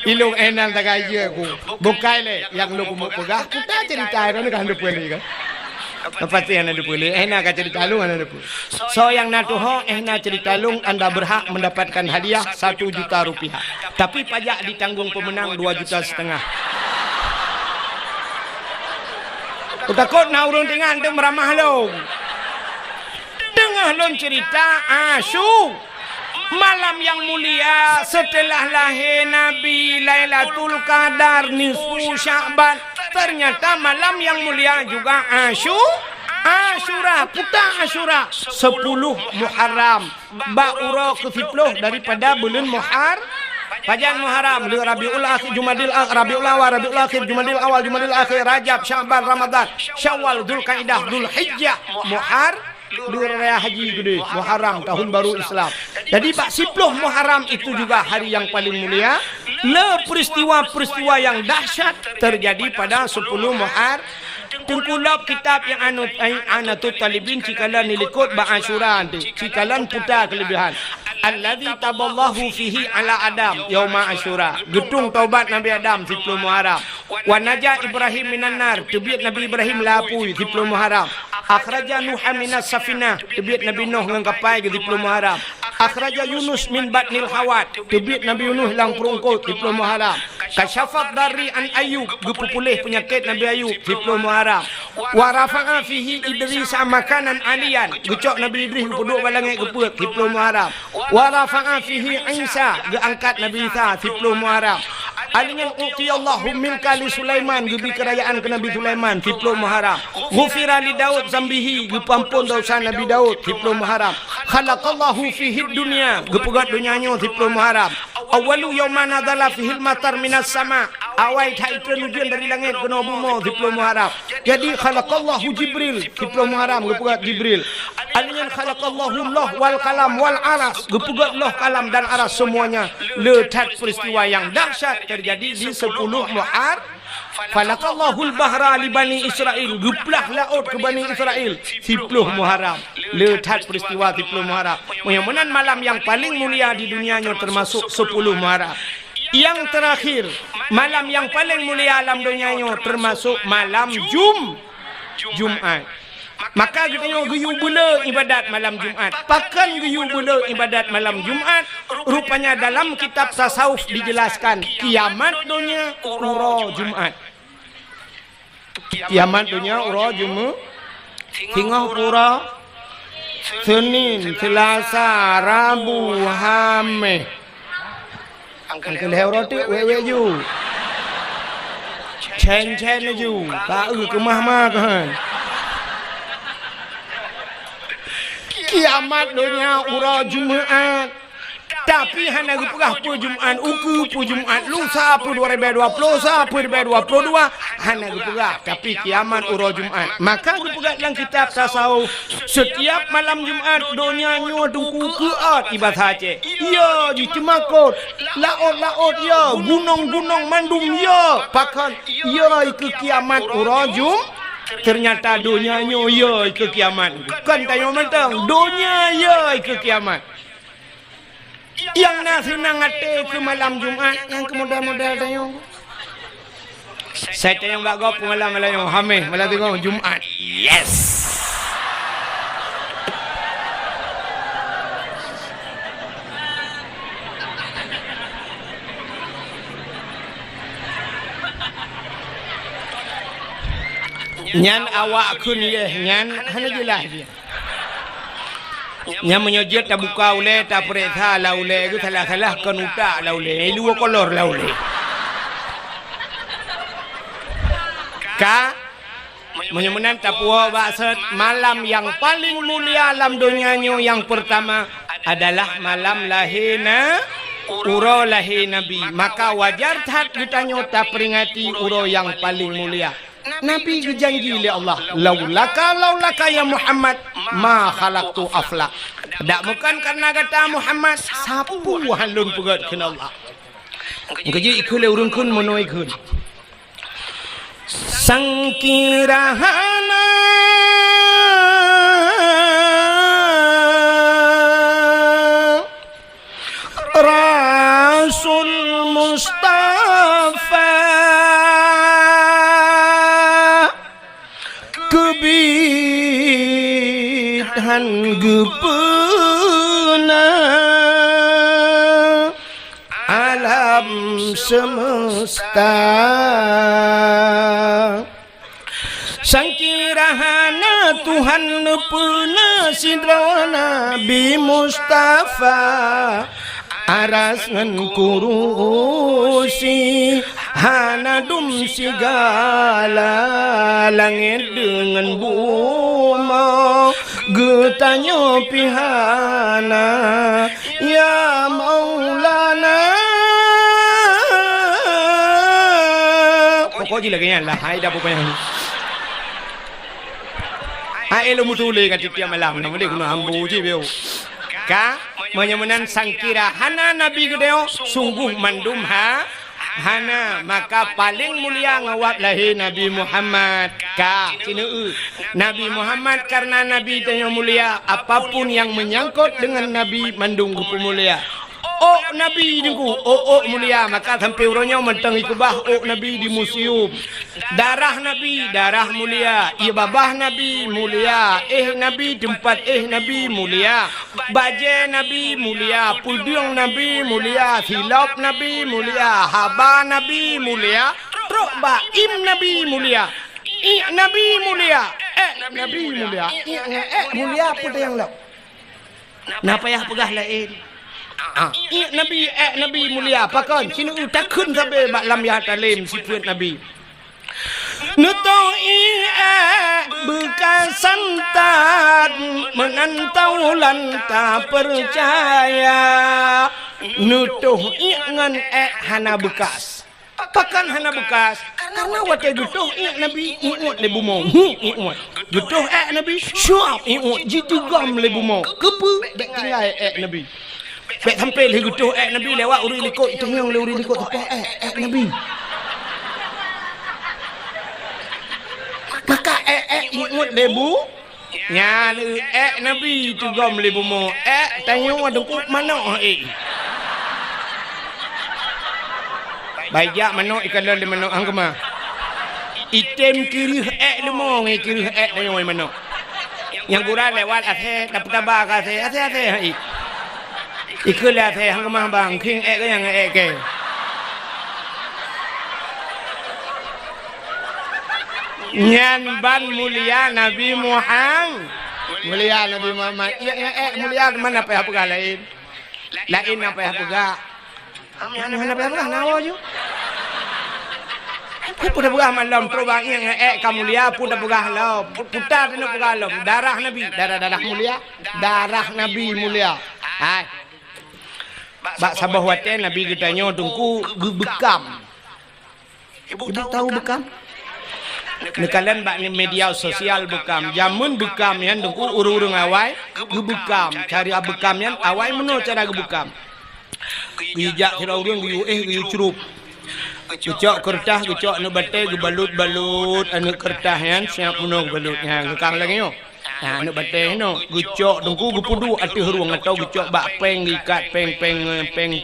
ilung enang tak aja ku bukai le yang lu ku bagah ku tak cerita kan kan lu boleh kan apa sih yang ada boleh nak cerita lu ada boleh so yang natuho nak cerita lu anda berhak mendapatkan hadiah 1 juta rupiah tapi pajak ditanggung pemenang 2,5 juta ku takut na urung tingan tu meramah long tengah lon cerita asyuk malam yang mulia setelah lahir Nabi Lailatul Qadar nisfu Sya'ban ternyata malam yang mulia juga Asyura putar Asyura 10 Muharram ba'ura ke-10 daripada bulan Pajan Muharram, Rabiul Akhir, Jumadil Akhir, Rabiul Awal, Rabiul Akhir, Jumadil Awal, Jumadil Akhir, Rajab, Sya'ban, Ramadan, Syawal, Dzulqa'dah, Dzulhijjah, Raya Haji Gede, Muharram, tahun baru Islam. Jadi 10 Muharram itu juga hari yang paling mulia. Peristiwa-peristiwa yang dahsyat terjadi pada 10 Muharram. Tengkulap kitab yang anatut talibin cikalan nilikut ba'asyura cikalan putar kelebihan alladzi taballahu fihi ala Adam yauma asyura getung taubat Nabi Adam 10 Muharram wa naja Ibrahim minan nar tebiat Nabi Ibrahim lapui 10 Muharram akhraja Nuh minas safinah tebiat Nabi Nuh ngang kapal 10 Muharram akhraja Yunus min batnil hawat tebiat Nabi Yunus lang perungkut 10 Muharram kasyafat dari an Ayub gepupulih penyakit Nabi Ayub 10 Muharram wa rafa'a fihi Idris makanan alian gecok Nabi Idris duduk balangit geput 10 Muharram wa rafa'a fihi Isa geangkat Nabi Isa 10 Muharram alingan uti Allahu min kali Sulaiman gebi kerajaan ke Nabi Sulaiman 10 Muharram ghufira li Daud zambihi gepampun dosa Nabi Daud 10 Muharram khalaqallahu fihi dunya gepegat dunianya 10 Muharram awalu yawma nadzala fihi matar minas sama awal haitun hujan dari langit ke bumi 10 Muharram jadi khalaqallahu Jibril 10 Muharram gepegat Jibril alingan khalaqallahu Allah wal kalam wal aras gepegat Allah kalam dan aras semuanya letak peristiwa yang dahsyat terjadi di 10 Muharram falaqallahul bahra li bani Israel geplah laut ke bani Israel 10 Muharram letak peristiwa 10 Muharram mudah-mudahan malam yang paling mulia di dunianya termasuk 10 Muharram Yang terakhir, malam yang paling mulia alam dunianya termasuk malam Jumat. Maka katanya geyu bela ibadat malam Jumat. Pakan geyu bela ibadat malam Jumat. Rupanya dalam kitab tasawuf dijelaskan kiamat dunia ura Jumat. Kiamat dunia ura Jumat. Tinggal pura Senin, Selasa, Rabu, Khamis. Angkel heo roti wewe ju. Chen ju. Ka ke mah kan. Kiamat dunia ura Jumaat. Tapi hana gepegah pu Jumaat uku pu Jumaat lusa pu 2020 pu 2022 hana gepegah tapi kiamat ura Jumaat. Maka gepegah dalam kitab tasawuf setiap malam Jumaat dunia nyo dungku kuat ibadah Aceh. Ya di Temakot laut ya gunung mandum ya pakan ya ke kiamat ura Jumaat. Ternyata dunia nyo ya ke kiamat. Kan tanya mentang dunia ya ke kiamat. Yang nasi nangate ke malam Jumat yang kemudah-mudah tanya. Saya tanya mbak gop malam Khamis malam tengok Jumat. Yes. Nyan awak kun ye nyan hana jelas dia. Nyan menyojot tak buka ule tak periksa la ule ke salah kan utak la ule dua kolor la ule. Ka menyemenan tapua baksud malam yang paling mulia alam dunianya yang pertama adalah malam lahirna uro lahir Nabi. Maka wajar tak ditanya tak peringati uro yang paling mulia. Nabi berjanji oleh Allah, laulaka ya Muhammad ma khalaqtu aflak. Tak bukan karena kata Muhammad sapu halun pegat kena Allah. Ngaji ikut le urun kun mono ikut. Sangkirahana Rasul Mustafa kebidahan gepena alam semesta sangkirahana Tuhan nepena sidra Nabi Mustafa aras ngan kurusi hanadum segala langit dengan buma getanya pihana ya Maulana pokok je lagi lah hai dah apa yang hai lo mutule kat tiap malam nama dia guna ambu je beo ka menyemenan sangkira hana Nabi gedeo sungguh mandum hana maka paling mulia ngawat lahir Nabi Muhammad ka cina Nabi Muhammad karena Nabi tanya mulia apapun yang menyangkut dengan Nabi mandung rupa mulia. Oh Nabi niku oh mulia maka sampai uronya mentang ikubah Nabi di museum. Darah Nabi darah mulia, ibabah Nabi mulia, Nabi tempat Nabi mulia, baje Nabi mulia, pudung Nabi mulia, silap Nabi mulia, haba Nabi mulia, rokba Nabi mulia. Nabi mulia, Nabi mulia, mulia apa yang law? Napa ya pegah lain? Nabi mulia pakan sini utak kun sampai malam ya talim sifat Nabi nutoi bekas santat menantau lanta percaya nutuh ngan hana bekas pakan hana bekas karena waktu gutuh Nabi iut lebu mau gutuh Nabi syuab iut jitigam lebu mau kepu bek tinggal Nabi bek sampai le gutuh Nabi lewat uri likut tengang le uri likut tepat Nabi maka iut lebu nya Nabi tegam lebu mau tanya dengkuk mana Baik mano ikalan di mano ang kama. Item kiri lemong kiri lemong mano. Yang gura lewat ase dapat tabak ase. Ikulah ase ang kama bang king ke yang ke. Nyan ban mulia Nabi Muhammad. Mulia Nabi Muhammad. Mulia mana apa lain? Lain apa Mana apa nawa ju? Pudah pegah malam terubang yang kamu lihat pudah pegah lau putar dan pegah lau darah Nabi darah Nabi mulia. Hai. Bak sabah waten Nabi getanya tungku bekam. Ibu tahu bekam? Nekalan bak ni media sosial bekam. Jamun bekam yan tungku urung awai gebekam. Cari bekam yan awai meno cara gebekam. Gijak kira urang giu curup. Gecok kertas gecok anu bate gebalut anu kertas yan siap puno balutnya gekang lagi yo. Nah anu bate no gecok tungku gepudu ati ruang atau gecok bak peng ikat peng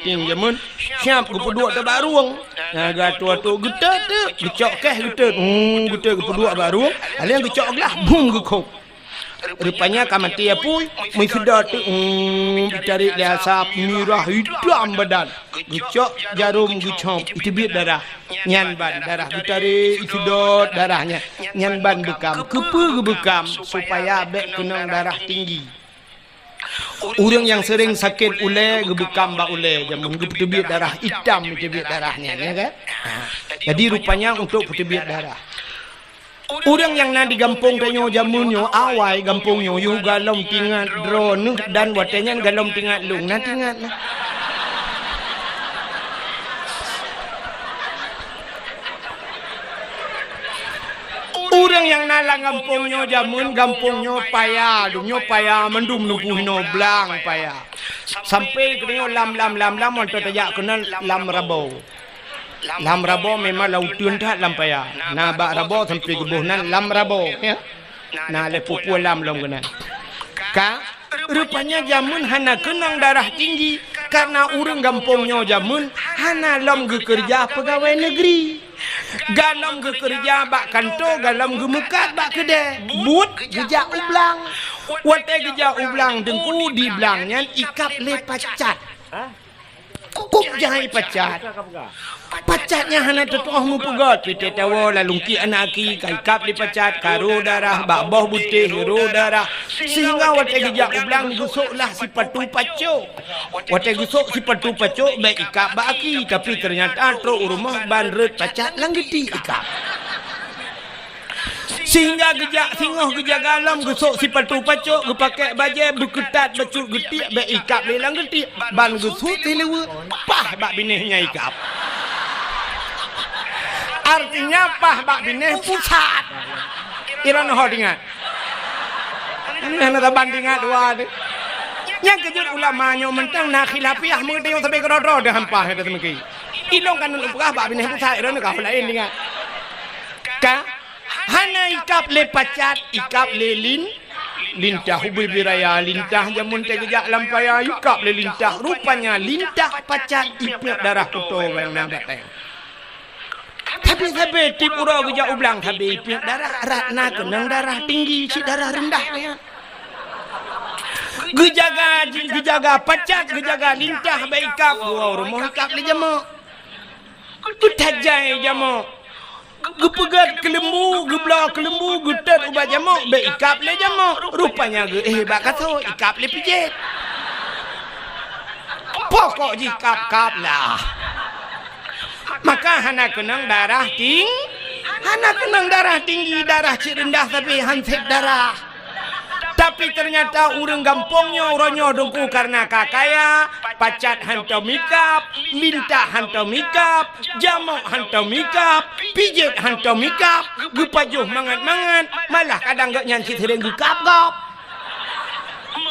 ting jamun siap gepudu atau bak ruang. Nah gatua tu getet gecok keh getet gepudu bak ruang alian gecok gelah bung gekok. Rupanya kamati apui mengsedot dicari asap mirah hitam badan gecok jarum gecok itu biar darah nyan ban darah dicari sedot darahnya nyan ban bekam gebekam supaya bek kenang darah tinggi. Orang yang sering sakit ule gebekam bak ule jamun biar darah hitam itu biar darahnya ya kan. Jadi rupanya untuk biar darah. Orang yang na di gampung tanyo jamunyo awai gampungyo yu galom tingat drone dan watenya galom tingat lung na tingat na. Orang yang nalang gampungyo jamun gampungyo payah dunyo payah mendum nubuhno blang payah sampai kenyo lam untuk tajak kenal lam rabo. Lam rabo memang lautun tak lampaya. Nah bak rabo sampai gebuhnan lam rabo ya. Nah le pupu lam kena. Ka rupanya jamun hana kenang darah tinggi karena urang gampungnya jamun hana lam kerja pegawai negeri. Galam kerja bak kantor galam gemekat bak kedai. But gejak ublang. Wate gejak ublang dengku di blangnya ikap le pacat. Kukup jahai pacat. Pacatnya hana tetuah mupugot. Kita tahu lalungki anaki kaikap di pacat karo darah bakboh butih hero darah sehingga wate gejak ublang gusuklah si patu pacuk. Wate gusuk si patu pacuk baik ikap baki tapi ternyata tro rumah bandret pacat langgeti ikap. Sehingga gejak galam gusuk si patu pacuk gepakai baje berketat becut getik baik ikap lelang getik ban gusuk tilewa pah bak binihnya ikap. Artinya pah bak binih pusat. Iran ho dengar. Ini ada bandingan dua. Yang kejut ulamanya mentang nak khilafiah mengerti yang sampai kerodo dah hampah itu semiki. Ilong kan upah bak binih pusat Iran kau lain dengar. Ka hana ikap le pacat ikap le lintah hubi biraya lintah jamun tegejak lampaya ikap le lintah rupanya lintah pacat ipnya darah kuto yang nabat teh. Tapi tip ura gejak ublang tapi ipnya darah ratna kenang darah tinggi si darah rendah ya. Gejaga pacat gejaga lintah baik ikap wow rumah ikap le jamak. Kutajai jamak. Gepegat kelembu, gebelah kelembu, getat ubat jamak, baik ikap le jamak. Rupanya bak kata ikap le pijit. Pokok jikap lah. Maka hana kenang darah tinggi, darah cik rendah tapi hansip darah. Tapi ternyata urang gampungnya orangnya dongku karena kakaya, pacat hantau mikap, lintah hantau mikap, jamak hantau mikap, pijit hantau mikap, gupajuh mangat-mangat, malah kadang gak nyanci sering gukap-gap.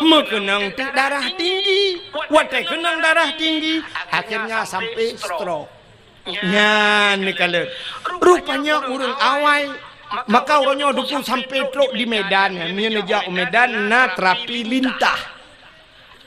Mekenang darah tinggi, watai kenang darah tinggi, akhirnya sampai stroke. Nyan ni kalau rupanya urang awai maka orangnya dukung sampai truk di Medan menuju Medan na terapi lintah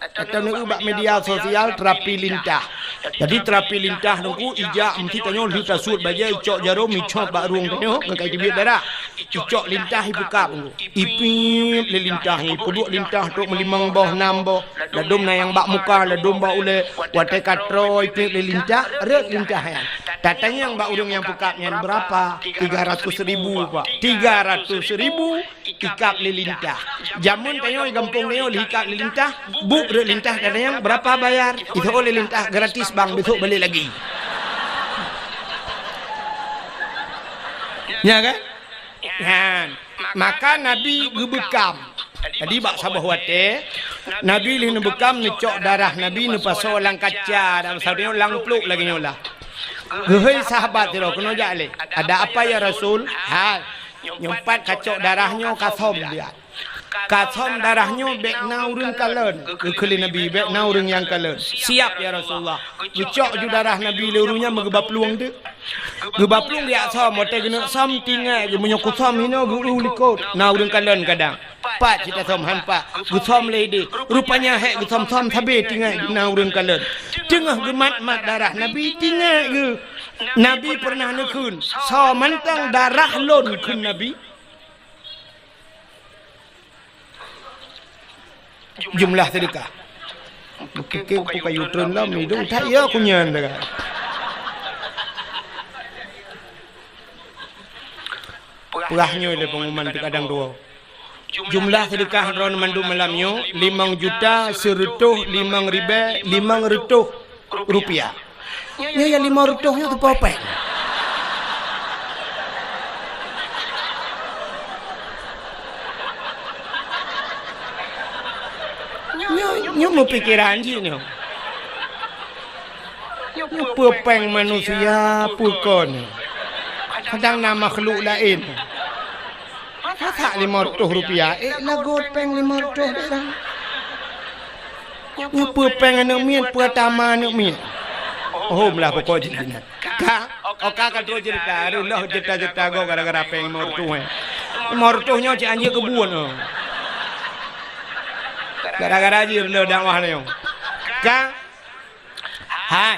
atau ni ubak media sosial terapi lintah Jadi terapi lintah nunggu ijak mesti tanyo lu tasut baja icok jarum icok bak ruang tanyo ngai dibit darah. Icok lintah ibukap nunggu. Ipip le lintah ni puduk lintah tok melimang boh 6 boh. Ladum na yang bak muka ladum bak ule wate katro ipip le lintah rek lintah yang. Tatanya yang bak urung yang bukapnya berapa? 300.000 Pak. 300.000 ikap le lintah. Jamun tanyo gampung tanyo ikap le lintah, buk rek lintah katanya berapa bayar? Itu oleh lintah gratis bang, besok balik lagi. Ya kan? Kan. Maka Nabi gebekam. Jadi bak sabah wate, Nabi lih bekam ni cok darah Nabi ni paso lang kaca, dan saudara lang pluk lagi nyola. Gehei sahabat tiro kena jale. Ada apa ya Rasul? Ha, nyumpat kacok darahnya kasom dia. Kasom darahnya bek naurun kalen. Kekeli Nabi bek naurun yang kalen. Siap ya Rasulullah. Gecok ju darah Nabi lerunya mengebap peluang tu. Gebap peluang dia som mote gena som tinggal ge menyokut som hino guru likot. Naurun kalen kadang. Pak kita som hampa. Gusom lady. Rupanya hek gusom som tabe tinggal naurun kalen. Tengah gemat mat darah Nabi tinggal ge. Nabi pernah nekun. So mantang darah lon kun Nabi. Jumlah sedekah. Keke buka yutron lah midung tak ya kunyan dah. Pulahnya le pengumuman kadang dua. Jumlah sedekah ron mandu malamnya 5 juta 100 5 rupiah. Ya 5 rupiah tu apa? Nyo mau pikiran je nyo. Nyo pepeng manusia pukon. Kadang nama makhluk lain. Tak 500 rupiah. Lagu peng 500 dah. Nyo pepeng anak mian pertama anak mian. Oh belah pokok jadi. Kak, oka kan terus cerita. Aduh cerita go gara-gara peng 500. 500 nyo cik anjir kebun. Gara-gara je benda dakwah ni. Kan? Hai.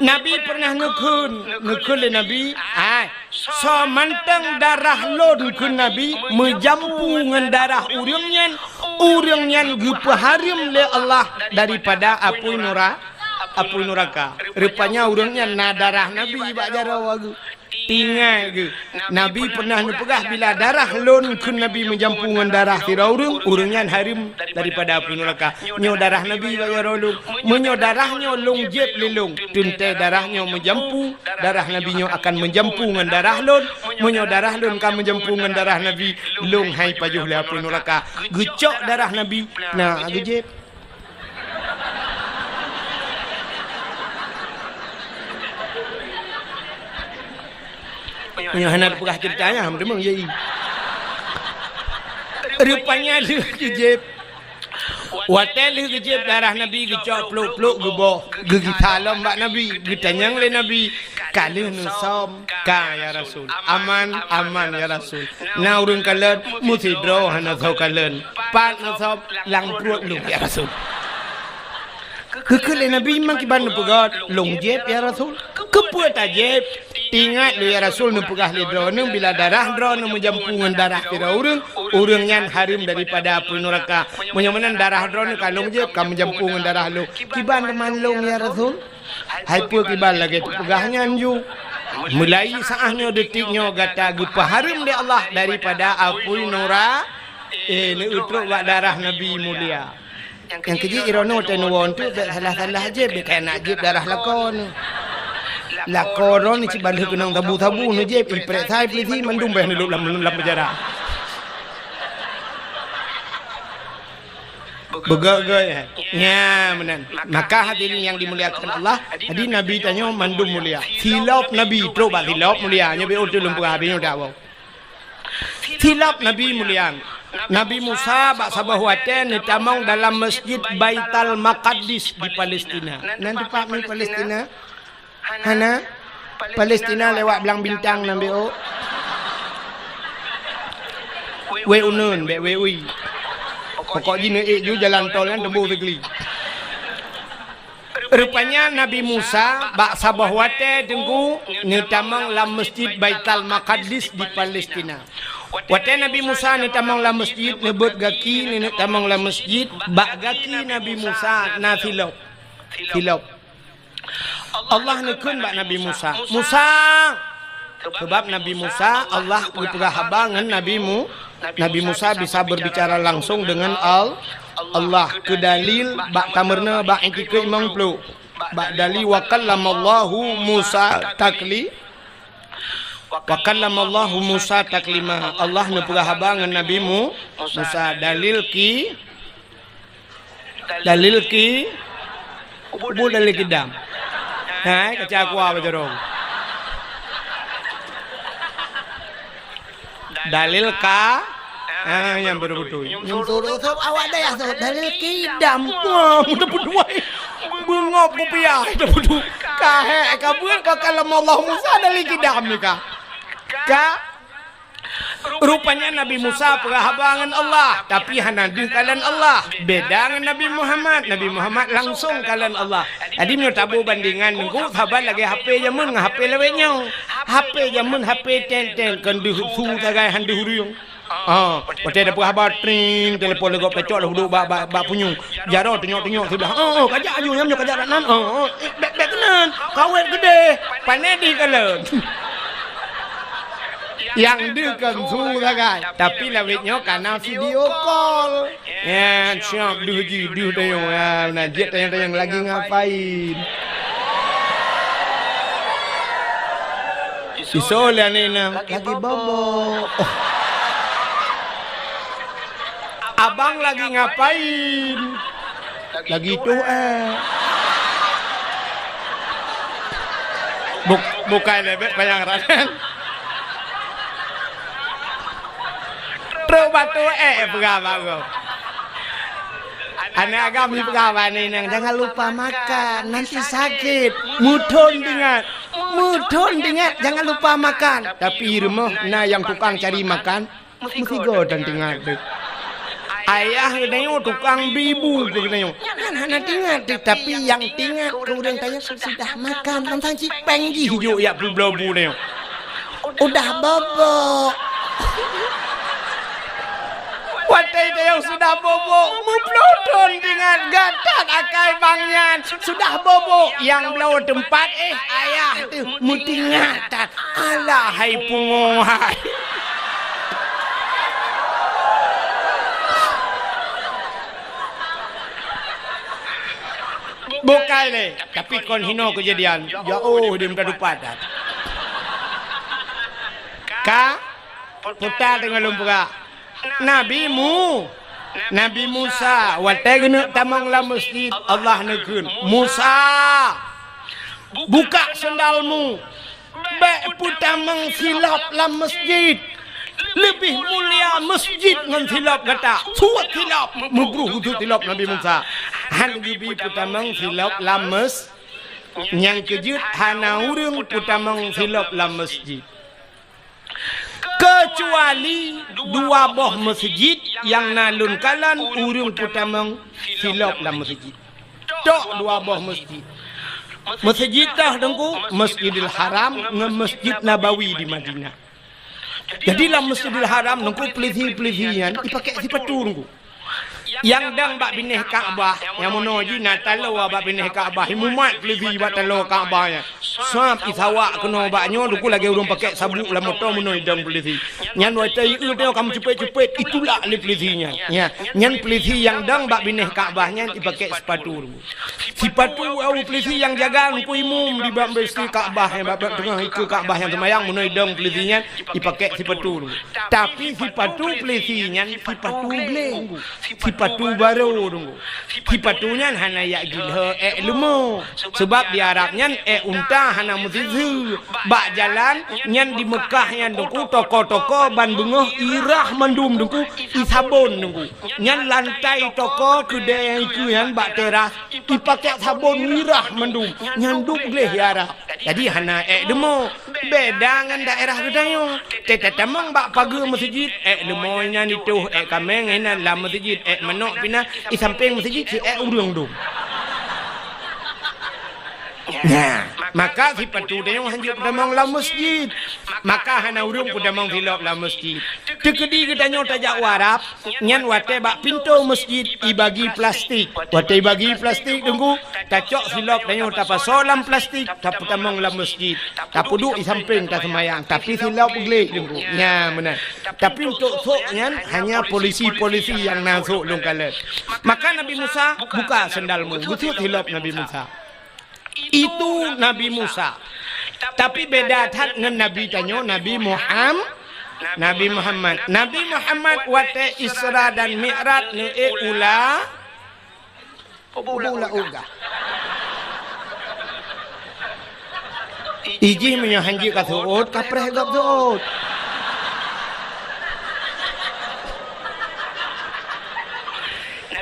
Nabi pernah nekun le Nabi. Hai. So mantang darah lon kun Nabi menjampu ngan darah urang-nyan gepaharim le Allah daripada apui neraka. Rupanya urangnya na darah Nabi bak jara wagu. Tinggal ke Nabi pernah nepegah bila darah lon kun Nabi menjampungan darah tira urangnya harim daripada api neraka. Nyo darah Nabi baya rolung menyo darahnya long jeb lelong tunte darahnya menjampu darah Nabi nyo akan menjampungan darah lon menyo darah lon kan menjampungan darah Nabi long hai pajuh le api neraka gecok darah Nabi nah gejeb. Yang hendak pegah ceritanya memang jadi. Rupanya lu kejep. Watel lu kejep darah Nabi gecok peluk-peluk geboh. Gigi salam bak Nabi, ditanyang le Nabi, "Kalau nusom ka ya Rasul. Aman ya Rasul. Na urun kalen mesti dro hana thau kalen. Pat nusom lang pruat lu ya Rasul." Kekele Nabi mang kiban pegat long jeb ya Rasul. Kepuat ajeb. Ingat lu ya Rasul nepegah le dronung bila darah dronung menjampungan darah tira urang nyan harim daripada api neraka. Menyaman darah dronung kalung je kam menjampungan darah lu. Kiban teman long ya Rasul. Hai pu kiban lagi pegahnya anju. Mulai saahnya detiknya gata gepa harim di Allah daripada api neraka. Ni utruk bak darah Nabi mulia. Yang keji irono tenuwon tu salah-salah je bekai nak jib darah lakon. Lakoron ni cibal kenang tabu-tabu ni je impret sai peliti mandum beh ni dalam penjara. Begagai ya menan. Maka hadirin yang dimuliakan Allah, hadirin Nabi tanya mandum mulia. Silap Nabi terus bak silap mulia nya be utul lempung habis dah bau. Silap Nabi mulia. Nabi Musa bak sabah waten tamang dalam masjid Baitul Maqdis di Palestina. Nanti Pak ni Palestina. Hana Palestina lewat belang bintang nambe o. We unun be we ui. Pokok jine ju jalan tol kan tembu tegli. Rupanya Nabi Musa bak sabah wate dengku ni tamang lam masjid Baitul Maqdis di Palestina. Wate Nabi Musa ni tamang lam masjid nebut gaki ni tamang lam masjid bak gaki Nabi Musa na filop. Allah nekun bak Nabi Musa. Musa sebab Nabi Musa Allah berhabangan Nabi Musa bisa berbicara langsung dengan Allah ke dalil bak tamerna bak ikut imam pelu bak dalil wa kallamallahu Musa taklima Allah ne berhabangan Nabi Musa dalil ki ubu dalil kidam hai kaca aku apa jorong dalil ka yang betul-betul yang betul awak dah ya dalil kidam wah udah berdua bengok kopiah udah berdua kahe kabur kalau Allah Musa dalil kidam ni ka rupanya Nabi Musa perhabangan Allah tapi hanadu kalian Allah beda dengan Nabi Muhammad langsung kalian Allah jadi menurut tabu bandingan nunggu sahabat lagi HP jamun HP lewenya HP jamun HP ten kan dihusu tagai handu huriung waktu ada perhabat tring telepon legok pecok dah duduk bak punyung jaro tengok sebelah kajak aju nyam kajak nan bek kenan kawet gede panedi kalian yang dekat sudah kan tapi lawitnya karena video call ya siap duji dayung ya najit tayang lagi ngapain isola nena lagi bobo abang lagi ngapain lagi tuh bukan lebet bayang rakan batu pegawai anak agami pegawai ni jangan lupa makan nanti sakit mudon dengar jangan lupa makan tapi rumah yang tukang cari makan mesti godan dengar ayah kenayo tukang bibu kenayo anak dengar tapi yang dengar kemudian tanya sudah makan tentang cipeng hijau ya belum nih udah bobok Watai yang sudah bobok muplodon dengan gatat akai bangnya sudah bobok yang belau tempat ayah tu mutingatan alah hai pungohai bukai le tapi kon hino kejadian jauh di muka dupadat ka putar dengan lumpuka Nabi Musa watai gena tamang la masjid Allah nekun Musa buka sendalmu baik putamang silap la masjid lebih mulia masjid ngan silap kata suat silap mubruh itu silap Nabi Musa han gibi putamang silap la mas yang kejut hana urang putamang silap la masjid kecuali dua boh masjid yang nalun kalan urung putamang silap la masjid tok dua boh masjid dah dengku Masjidil Haram ngan Masjid Nabawi di Madinah jadi la Masjidil Haram dengku pelih-pelihian dipakai sifat dengku yang dang bak bineh Kaabah yang monoji natalo bak bineh Kaabah imumat lebih bak talo Kaabahnya sap isawa kena baknyo duku lagi urung pakai sabuk la motor monoi dang pelisi nyan watai tengok kamu cepet-cepet itulah li pelisinya ya nyan pelisi yang dang bak bineh Kaabahnya dipakai sepatu au pelisi yang jaga lupu imum di bak besi Kaabah yang bak tengah ke Kaabah yang semayang monoi dang pelisinya dipakai sepatu tapi sepatu pelisinya sepatu gleng sepatu baru dulu sepatunya hana ya gilha lemo sebab di Arabnya unta hana mutizu bak jalan nyan di Mekah yang dengku toko-toko ban bengah irah mandum dengku isabon dengku nyan lantai toko kedai itu yang bak teras dipakai sabon irah mandum nyan duk leh ya Arab jadi hana demo beda dengan daerah kedayo tetamang bak pagar masjid lemo nyan itu kameng enan la masjid manok pina samping masjid si urang dum Nah, maka si patu dia yang hanjut damang la masjid. Maka hana urung ku damang filop la masjid. Tekedi katanya tajak warap, nyan wate bak pintu masjid ibagi plastik. Wate ibagi plastik tunggu, tacok filop dia tapa solam plastik, tapu damang la masjid. Tapu duk di samping ta semayang, tapi filop gelik tunggu. Nya benar. Tapi untuk sok nyan hanya polisi-polisi yang nasuk long kala. Maka Nabi Musa buka sendalmu. Betul filop Nabi Musa. Itu Nabi Musa. Tapi beda tak dengan Nabi tanyo Nabi Muhammad. Nabi Muhammad wate Isra dan Mi'raj ne ula uga. Iji menyahanji ka suot kapreh gap suot.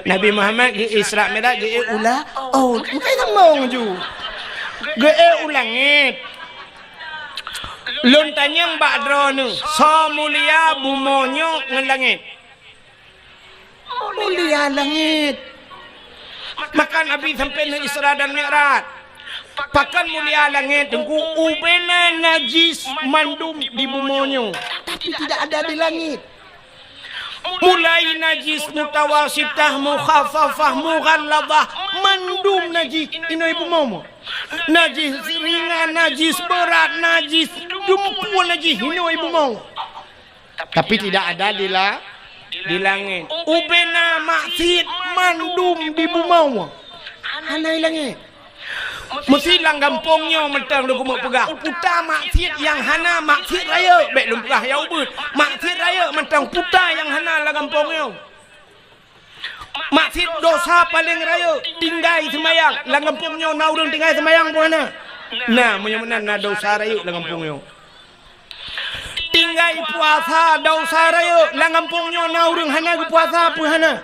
Nabi Muhammad di Isra Mi'raj di ula mungkin ngomong ju. Ge ulangit. Lontanyang badro nu so mulia bumonyo ngelangit. Mulia langit. Maka Nabi sampai ke Isra dan Mi'raj. Pakan mulia langit tengku ubena najis mandum di bumonyo. Tapi tidak ada di langit. Mulai najis mutawasitah mukhafafah mughalladah mandum najis ino ibu momo. Najis ringan, najis berat, najis dumpu najis ino ibu momo. Tapi tidak ada di langit. Ubena maksiat mandum di bumomo. Hanai langit. Mesti lang gampongnya mentang lu kumuk pegah. Puta maksiat yang hana maksiat raya. Bek lu pegah ya ubud. Maksiat raya mentang puta yang hana lah gampongnya. Maksiat dosa paling raya. Tinggai semayang. Lah gampongnya na urang tinggai semayang pun hana. Nah, menyamanan na dosa raya lah gampongnya. Tinggai puasa dosa raya. Lah gampongnya na urang hana ke puasa pun hana.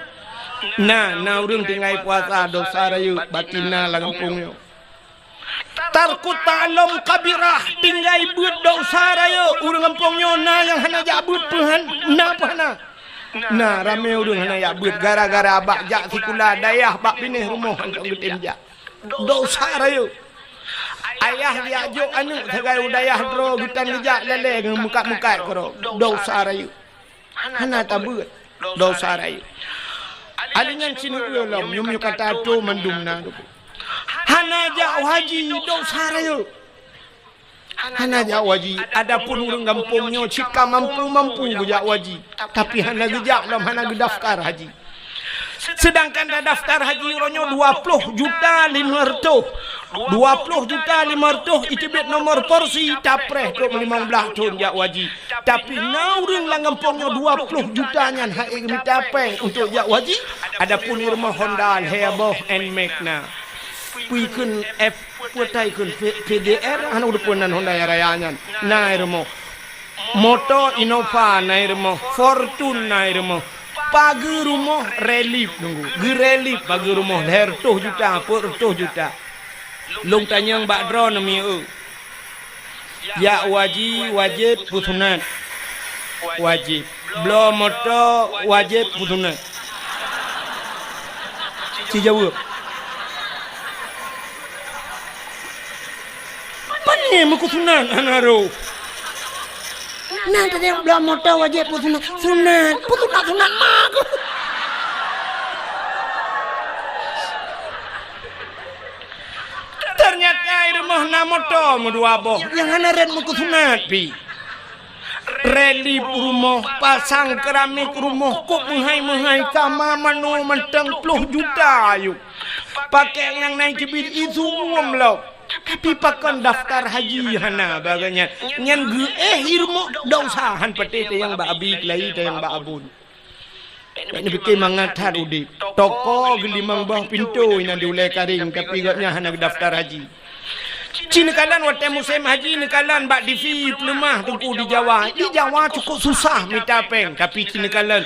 Nah, na urang tinggai puasa dosa raya. Batina lah gampongnya. Tarkut ta'alam kabirah tinggai buat dosa raya urang kampungnya na yang hana jabut pehan na pahana na rame urang hana jabut gara-gara abak jak sikula dayah bak binih rumah hantar getem jak dosa raya ayah diajuk anu segai udayah dro gutan gejak lele muka-muka koro dosa raya hana tabut dosa raya alinya sini ulam nyum kata tu mendumna tu hana jak haji dosa raya. Hana jak haji. Adapun urang kampungnya cika mampu jak haji. Tapi hana gejak lam hana daftar haji. Sedangkan dah daftar haji ronyo 20 juta 500. 20 juta 500 itu bet nomor porsi tapreh 15 tahun jak haji. Tapi naurang lang kampungnya 20 juta nyan hak mitapeng untuk jak haji. Adapun irma Honda Heboh and Magna. Puikun F putai kun PDR anu deponan Honda Raya na irmo Moto Innova na irmo Fortune na irmo pagi rumah relief nunggu gerelief pagi rumah leher 2 juta 2 juta long tanyang bak dro nami ya wajib putunat wajib blo moto wajib putunat si jawab ni mukusunan anaro. Nah tadi yang belum motor wajib putunat sunat mak. Ternyata rumah na motor dua boh. Yang ana red mukusunat pi. Relief rumah pasang keramik rumah kok menghai kama manu mentang 10 juta ayu. Pakai yang naik kebit itu umum lo. Tapi pakan daftar haji hana baganya nyan irmo dausahan pete yang ba abik lai yang ba abun ini bikin mangatar udip toko gelimang bah pintu ina diulai karing tapi gaknya hana daftar haji Cina kalan wate musim haji ni kalan bak divi lemah tungku di Jawa cukup susah mitapeng tapi cina kalan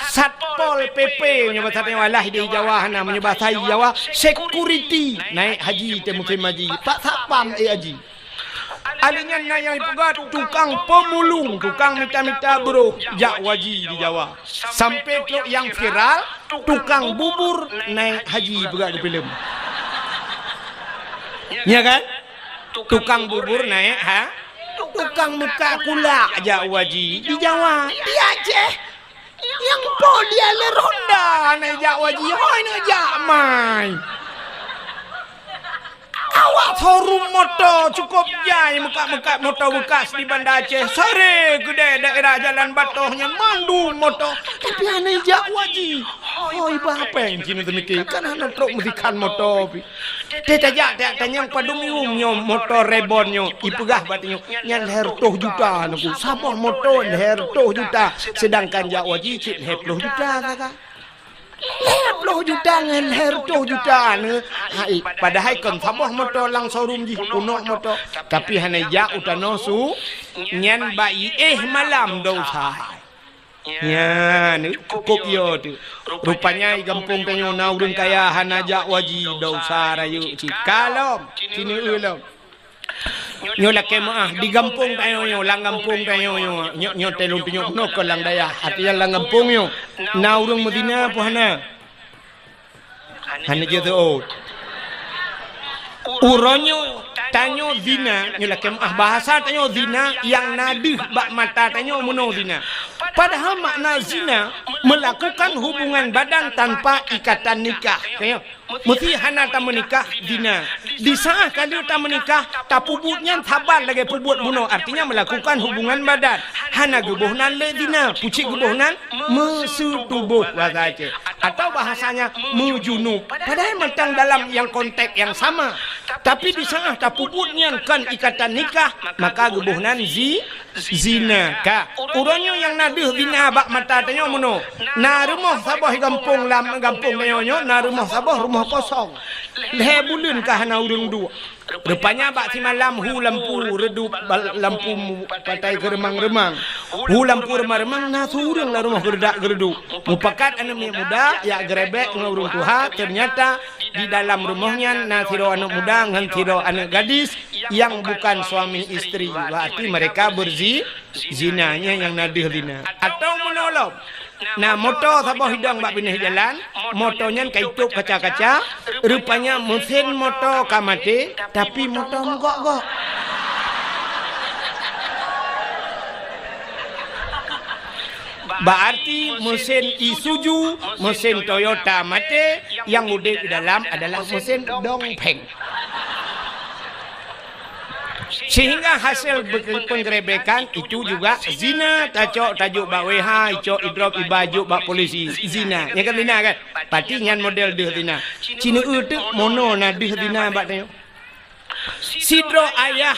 Satpol PP menyebabkan walah di Jawa hana menyebabkan Jawa security naik haji te musim haji tak sapam haji alinya na yang pegat tukang pemulung tukang mita-mita bro jak waji di Jawa sampai yang viral tukang bubur naik haji pegat di film Ya kan? Tukang bubur naik ha? Tukang muka kula aja waji di Jawa. Di Aceh. Yang po dia le ronda naik Jawa ji hoi na jamai. Awak showroom motor cukup jai muka-muka motor bekas di Banda Aceh. Sore gede daerah Jalan Batohnya mandu motor. Tapi aneh Jawa ji. Hoi bapeng cina temiki kan anak truk metikan motor. Tajak tanya padung nyom motor rebonnya ipegah batinyo nyan her 2 juta naku sabah motor her 2 juta sedangkan Jawa ji cik her 10 juta kakak. 10 juta ngan her 2 juta ne hai padahal kon sabah motor lang showroom ji kuno motor tapi hana ja utano su nyan bai malam dosa. Ya, ni cukup yo tu. Rupanya di kampung tanyo na urang kaya hanaja waji dosa rayu ci. Kalom, sini ulom. Nyo lake maah di kampung tanyo yo, lang kampung tanyo yo. Nyo telung tunyo no ko lang daya. Ati lang kampung yo. Na urang Medina po hana. Hana je tu. Uronyo tanyo zina, nyo lake maah bahasa tanyo zina yang nadih bak mata tanyo mono zina. Padahal makna zina melakukan hubungan badan tanpa ikatan nikah. Mesti hana tak menikah zina. Di saat kali tak menikah tak pubutnya sabar lagi pubut bunuh. Artinya melakukan hubungan badan. Hana gebuhnan le zina. Pucik gebuhnan mesetubuh bahasa Aceh. Atau bahasanya mejunub. Padahal mentang dalam yang konteks yang sama. Tapi di saat tak pubutnya kan ikatan nikah maka gebuhnan zina. Ka uronyo yang nadi zina bak mata tanyo mono. Na rumah sabah kampung lam kampung tanyo na rumah sabah rumah kosong. Leh bulan kah na urang dua. Rupanya bak si malam hu lampu redup lampu patai geremang-remang. Hu lampu remang-remang na surang la rumah gerdak gerdu. Mupakat anak muda ya gerebek ngurung tuha ternyata di dalam rumahnya na tiro anak muda ngan tiro anak gadis yang bukan suami istri. Berarti mereka zinanya yang nadih lina atau menolong. Nah motor sabah hidang bak pindah jalan, motornya kaitup kaca-kaca, rupanya mesin motor kamate, tapi motor menggok-gok. Berarti mesin Isuzu, mesin Toyota mate, yang udah di dalam adalah mesin dongpeng. Sehingga hasil penggerebekan itu juga zina. Tajuk bak WH, icok idrop ibaju bak polisi zina. Ya kan zina kan? Pati nyan model deh zina. Cina itu mono na deh zina bak tayo. Sidro ayah,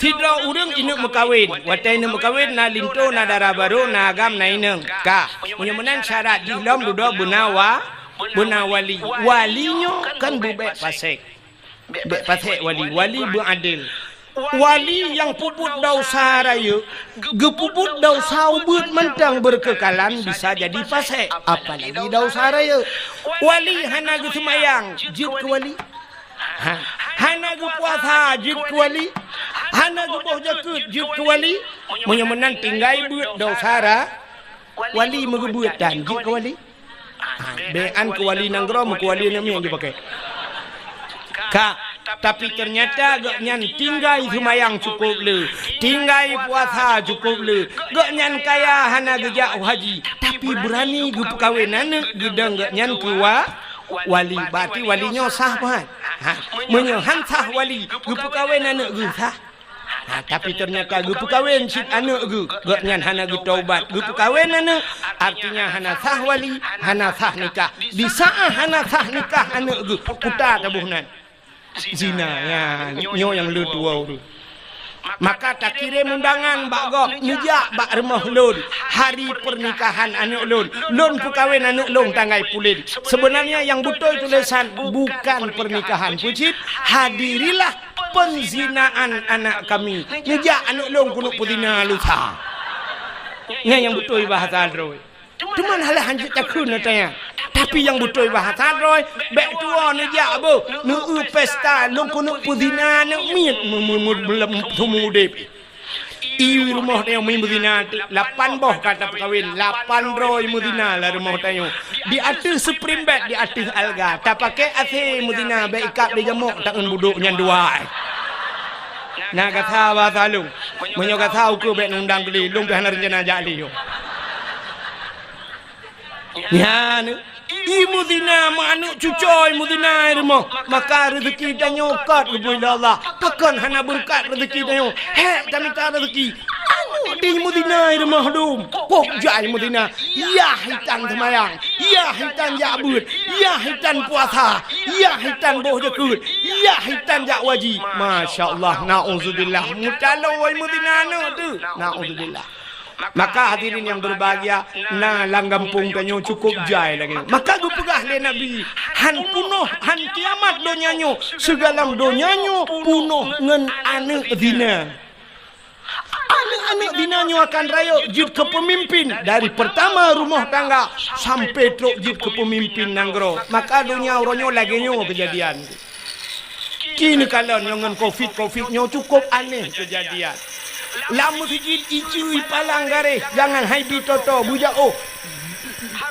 sidro urang inu mekawin. Watai inu mekawin na linto na darah baru na agam na ineng. Ka, punya menan syarat di dalam duduk bunawali. Walinyo kan bubek pasek. Bek pasek wali beradil. Wali yang puput dosa raya, gepuput dosa ubud mentang berkekalan bisa jadi pasek. Apalagi dosa raya. Wali hana ge semayang, jid ke wali. Hana ge puasa, jid ke wali. Hana ge boh jakut, jid ke wali. Munya menang tinggai buat dosa ra. Wali megebuat dan jid ke wali. Bean ke wali nanggrom, ke wali nami yang dipakai. Ka tapi ternyata gaknyan tinggai semayang cukup le, tinggai puasa cukup le, gaknyan kaya hana gejak haji, tapi berani gu perkawinan gedang gaknyan ke wali, berarti walinya sah kan? Menyohan sah wali, gu perkawinan gu sah. Tapi ternyata gu perkawin sit anak gu, gaknyan hana gu taubat, gu perkawinan artinya hana sah wali, hana sah nikah. Di saat hana sah nikah anak gu, putar tabuhnan. Zina ya nyo yang lu tua tu. Maka tak kirim undangan bak gok ngejak bak rumah lun hari pernikahan anak lun perkahwin anak lun tanggai pulin. Sebenarnya yang betul tulisan bukan pernikahan pucit, hadirilah penzinaan anak kami. Ngejak anak lun kuno putina lusa. Yang betul bahasa Android. Cuman halah hanjit takun natanya. Tapi yang betul bahasa Android, bek tua ni jak bo, nu pesta, lu kuno putina nu miet belum temu dep. I rumah tayo may mudina 8 boh kata perkawin 800 mudina lah rumah tayo di atas supreme bed di atas alga tak pakai ate mudina baik ikat di jamuk takkan buduk nyan dua na kata ba talung menyo kata uku bed undang beli lung pi hana rencana jali yo ya ni I mudina manu cucoy mudina rumah maka rezeki dan nyokat kepada Allah takkan hana berkat rezeki dan yo he kami tak rezeki anu di mudina rumah dum kok jai mudina ya hitan semayang ya hitan jabut ya hitan puasa ya hitan boh jekut ya hitan jak wajib masyaallah naudzubillah mutalo wai mudina no tu naudzubillah. Maka hadirin yang berbahagia na langgampung kanyo cukup jai lagi maka gu pegah le nabi han punuh han kiamat donyanyo segalam donyanyo punuh ngen ane dina anak-anak dinanyo akan raya jid ke pemimpin dari pertama rumah tangga sampai truk jid ke pemimpin nanggro maka dunia uronyo lagi nyo kejadian kini kalian yang ngen covid nyo cukup aneh kejadian lamu sikit icui palang gare jangan haibi toto buja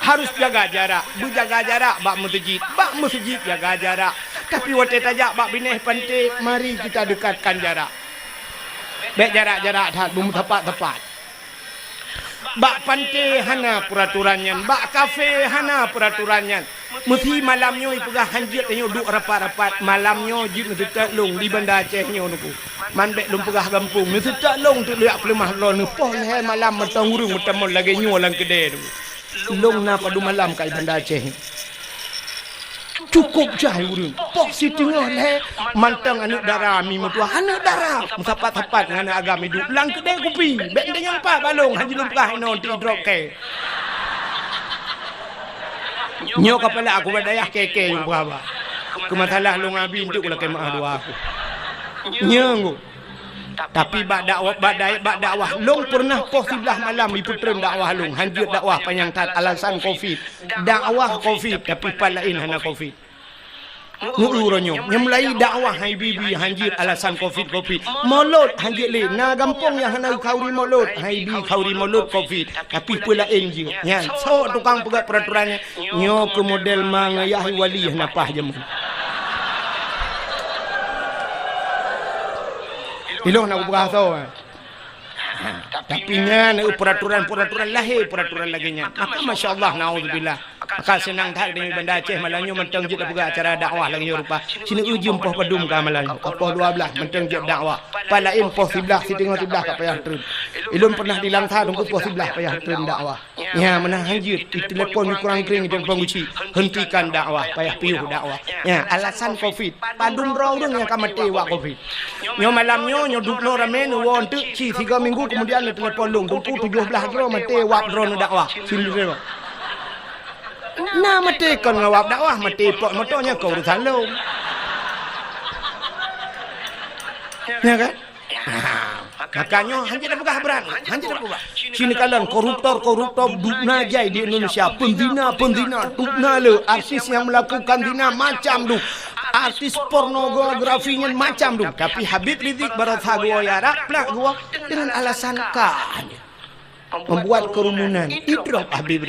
harus jaga jarak bujaga jarak bak masjid jaga jarak tapi wate tajak bak bineh pante mari kita dekatkan jarak baik jarak tak bum tepat bak pante hana peraturannya bak kafe hana peraturannya mesti malamnya ipegah hanjit nyo duk rapat-rapat malamnya jid mesti lung di Banda Aceh nyo nuku man bek lum pegah kampung mesti lung tu liak pelemah lon poh le malam metang urung metemol lagi nyo lang kedai tu lung na padu malam kai Banda Aceh cukup jai urung poh si tengah le mantang anak darah mi mutua anak darah musapat-sapat dengan agama hidup lang kedai kopi bek dengan pak balong haji lum pegah ino ti drop ke nyo kepala aku badayah keke yung berapa kemasalah lu ngabi untuk kula kemah dua aku nyo tapi bak dakwah long pernah poh sebelah malam iputreun dakwah long hanjut dakwah panjang tat alasan covid dakwah covid tapi palain hana covid nuuronyo nyemlai dakwah hai bibi hanjit alasan covid molot hanjit le na gampong yang hana kauri molot hai bi kauri molot covid tapi pula enjing nya so tukang pegat peraturannya nyo ke model mangayah wali napah jaman ilong nak berasa tapi nya peraturan lahir peraturan lagi nya maka masyaallah naudzubillah maka senang tak dengan Banda Aceh malamnya mentang jid buka acara dakwah lagi rupa sini ujung poh padum ka malam poh 12 mentang jid dakwah palain poh 11 siting 13 ka payah terus ilun pernah dilangsa tunggu poh 11 payah terus dakwah ya menang hanjit telefon kurang kering dan penguci hentikan dakwah payah piuh dakwah ya alasan covid padum rong yang kamati wa covid nyo malamnya nyo duplo ramen won tu ci 3 minggu kemudian telepon lung tunggu 17 kilo mate wak drone dakwah sini dia na mate kon ngawap dakwah mate pok motornya kau urusan lu ya kan makanya hanjit dah pegah beran hanjit dah pegah sini kalian koruptor dukna jai di Indonesia pendina dukna le artis yang melakukan zina macam tu artis pornografinya macam tu tapi Habib Rizik barasa gua ya raplak gua dengan alasan membuat kerumunan idrop Habib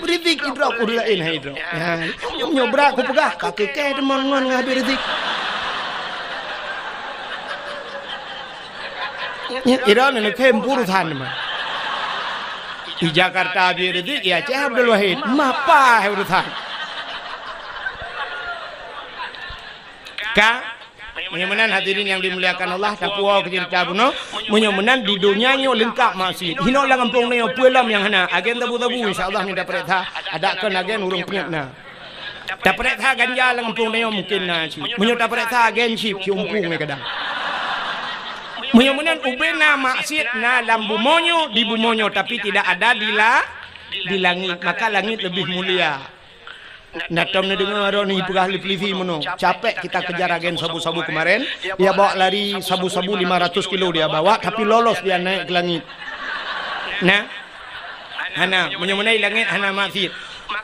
Rizik idrop ulain idrop ya nyobrak ku pegah kaki ke demon Habib Rizik Iran ni kem purusan mah di Jakarta Habib Rizik ya Aceh Abdul Wahid mapa urusan ka menyemenan hadirin yang dimuliakan Allah takwa kecerita buno menyemenan di dunia nyo lengkap masjid hino lang kampung nyo pulam yang hana agen tabu-tabu insyaallah ni dapat tha ada kan agen urung penyatna dapat tha ganja lang kampung nyo mungkin na si menyo dapat tha agen sip ciumpung ni kadang menyemenan ubena masjid na lambu monyo di bumonyo tapi tidak ada di langit maka langit lebih mulia. Natam na dengar ni pegah livi mono. Capek kita kejar agen sabu-sabu kemarin. Dia bawa lari sabu-sabu 500 kilo dia bawa tapi lolos dia naik ke langit. Nah. Hana menyemenai langit hana maksud.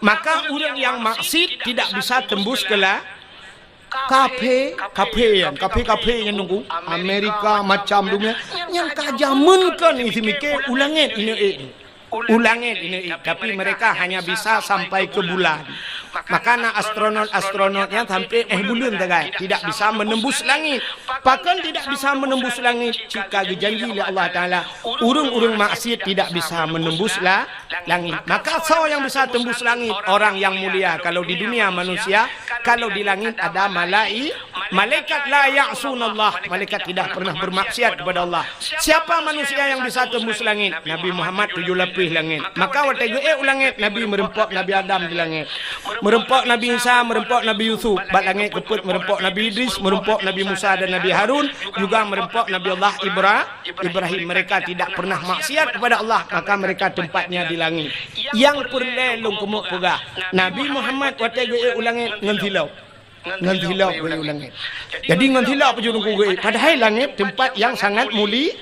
Maka orang yang maksud tidak bisa tembus ke kafe yang nunggu Amerika macam dunia yang kajamunkan isi mikir ulangin ini ulangin ini, tapi mereka hanya bisa sampai ke bulan. Makanya astronot-astronotnya sampai bulan tegai tidak bisa menembus langit. Bahkan tidak bisa menembus langit jika dijanji oleh Allah Taala. Urung-urung maksiat tidak bisa menembus langit. Maka so yang bisa tembus langit orang yang mulia. Kalau di dunia manusia, kalau di langit ada malaikat la ya'sunallah. Malaikat tidak pernah bermaksiat kepada Allah. Siapa manusia yang bisa tembus langit? Nabi Muhammad 7 lapis langit. Maka waktu langit Nabi merempok Nabi Adam di langit. Merempok Nabi Isa, merempok Nabi Yusuf. Bat langit keput merempok Nabi Idris, merempok Nabi Musa dan Nabi Harun, juga merempok Nabi Allah Ibrahim. Mereka tidak pernah maksiat kepada Allah, maka mereka tempatnya di langit. Yang perlelong kumuk pegah. Nabi Muhammad waktu langit ngantilau. Ngantilau langit. Jadi ngantilau pejurung kugai. Padahal langit tempat yang sangat mulia.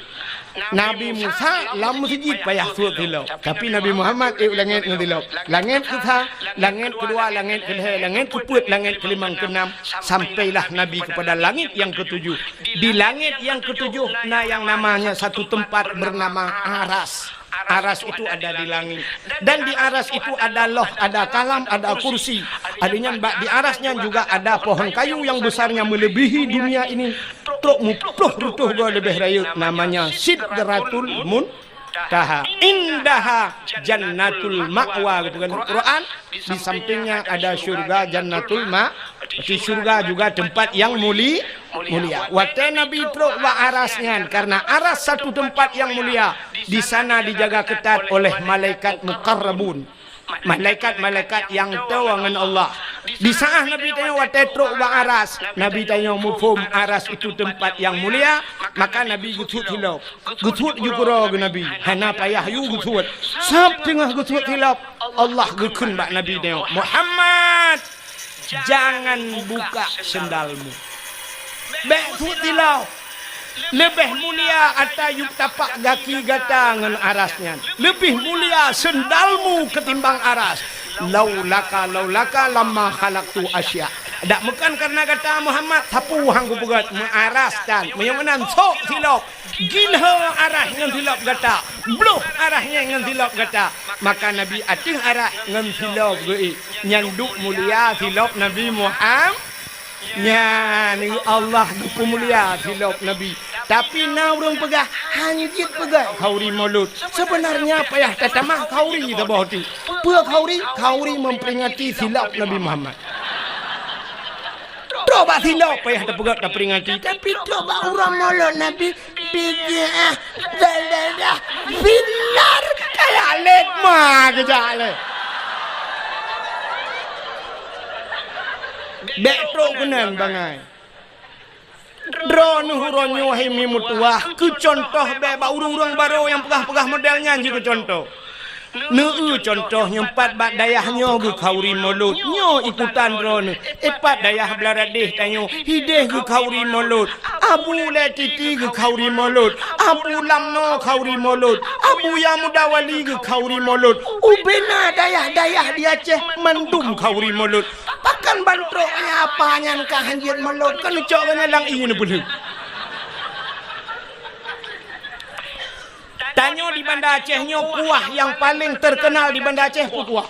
Nabi Musa lam masjid payah suat hilau. Tapi Nabi Muhammad langit ngantilau. Langit kita, langit kedua, langit kedua, langit keput, langit kelima, keenam, sampailah Nabi kepada langit yang ketujuh. Di langit yang ketujuh, yang namanya satu tempat bernama Aras. Aras itu ada di langit. Dan di aras itu ada loh, ada kalam, ada kursi. Adanya di arasnya juga ada pohon kayu yang besarnya melebihi dunia ini. Truk mupluh rutuh gua lebih rayut. Namanya Sidratul Muntaha. Indaha Jannatul Ma'wa gitu kan Quran. Di sampingnya ada surga Jannatul Ma'wa. Di surga juga tempat yang mulia. Waktu Nabi truk wa arasnya, karena aras satu tempat yang mulia. Di sana dijaga ketat oleh malaikat muqarrabun. Malaikat-malaikat yang tawangan Allah. Di saat Nabi tanya waktu truk wa aras, Nabi tanya mufhum aras itu tempat yang mulia, maka Nabi gutut hilap. Gutut juga Nabi. Hana payah yu gutut. Sab tengah gutut hilap. Allah gukun bak Nabi tanya, Muhammad, jangan buka sendalmu. Betut tilau. Lebih mulia ata yuk tapak gaki gatangan arasnya. Lebih mulia sendalmu ketimbang aras. Laulaka lama khalaqtu asya. Dak mekan karena kata Muhammad sapu hanggu pegat mengaraskan menyamanan sok silap. Gilha arah ngan silap gata. Bluh arahnya ngan silap gata. Maka Nabi ating arah ngan silap gei. Nyanduk mulia silap Nabi Muhammad. Ni Allah gupu mulia silap Nabi. Tapi naurung pegah hanjit pegah kauri mulut. Sebenarnya payah tatamah kauri tabah hati. Pua kauri memperingati silap Nabi Muhammad. Coba silap payah terpegat terperingati. Tapi coba orang mulut Nabi bijak dah binar kayak let mah kejale. Betro kenan bangai. Drone huronyo hemi mutuah ke contoh beba urang-urang baru yang pegah-pegah modelnya juga contoh. Contoh nyempat bak dayahnya ke kauri mulut. Nyo ikutan drone. Epat dayah belaradih tanyo. Hideh ke kauri mulut. Abu letiti ke kauri mulut. Abu lamno kauri mulut. Abu yang mudawali ke kauri mulut. Ubena dayah-dayah di Aceh mendum kauri mulut. Pakan bantroknya apanya kah hanjir mulut. Kan ucapnya lang ingin boleh. Tanyo di Banda Acehnya kuah yang paling terkenal di Banda Aceh kuah.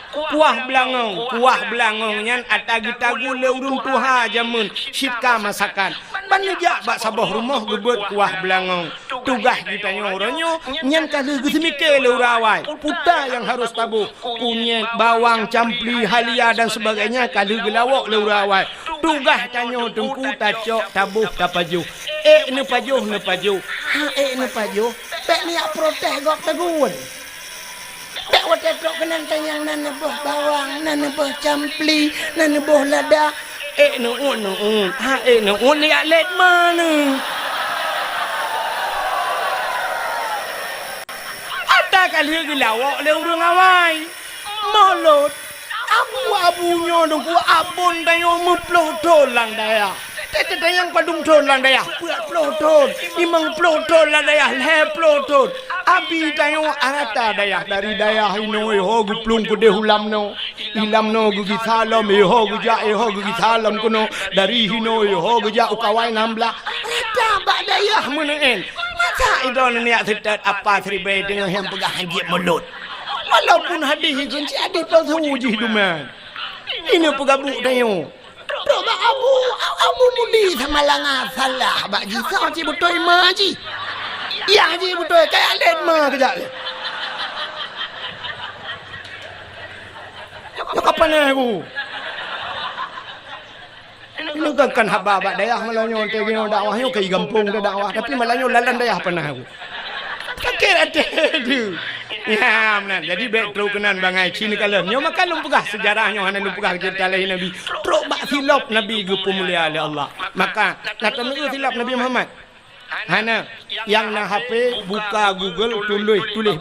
Kuah belangong nyan atagi-tagu leurung tuha jamun sitka masakan. Banyak bak sabah rumah gebet kuah belangong. Tugas ditanya orangnya nyan kalau gesemike leurawai. Puta yang harus tabuh. Kunyit, bawang, campli, halia dan sebagainya kalau gelawak leurawai. Tugas tanya tengku tacok tabuh tapaju. Ne pajuh. Ne pajuh. Pek niak protes gok tegun. Pek watet trok kenan tanyang nana boh bawang, nana boh campli, nana boh lada. Nuun. Nuun liat let mana? Ada kali gelawak le urang awai. Mulut. Abu-abunya dengku abun tayo muploh dolang daya. Tete yang padung ton lang daya. Ploh ton. Imang ploh ton lang daya. Le ploh ton. Abi tayo arata daya. Dari daya hino hogu plung kude hulam no. Ilam no gugi salam hogu ja hogu gi salam kuno. Dari hino hogu ja ukawai nambla. Arata ba daya meneen. Tak itu niat setat apa seribai dengan yang pegang haji mulut. Walaupun hadis kunci hadis pasal uji duman. Ini pegabuk dayo. Doa abu mudi sama langa salah bak ji sa ji betul ma ji. Ya ji betul kayak len ma kejap. Ya kapan aku? Ini kan hababak daerah Melanyo tegino dakwahnya ke kampung ke dakwah tapi Melanyo lalan daerah pernah aku. Kakek ada tu. Ya, benar. Jadi baik terus kenan bangai Cina kalau nyo makan lumpugah sejarahnya hana lumpugah cerita lain Nabi. Teruk bak silap Nabi gepu mulia oleh Allah. Maka nak tahu silap Nabi Muhammad. Hana yang nak HP buka Google tulis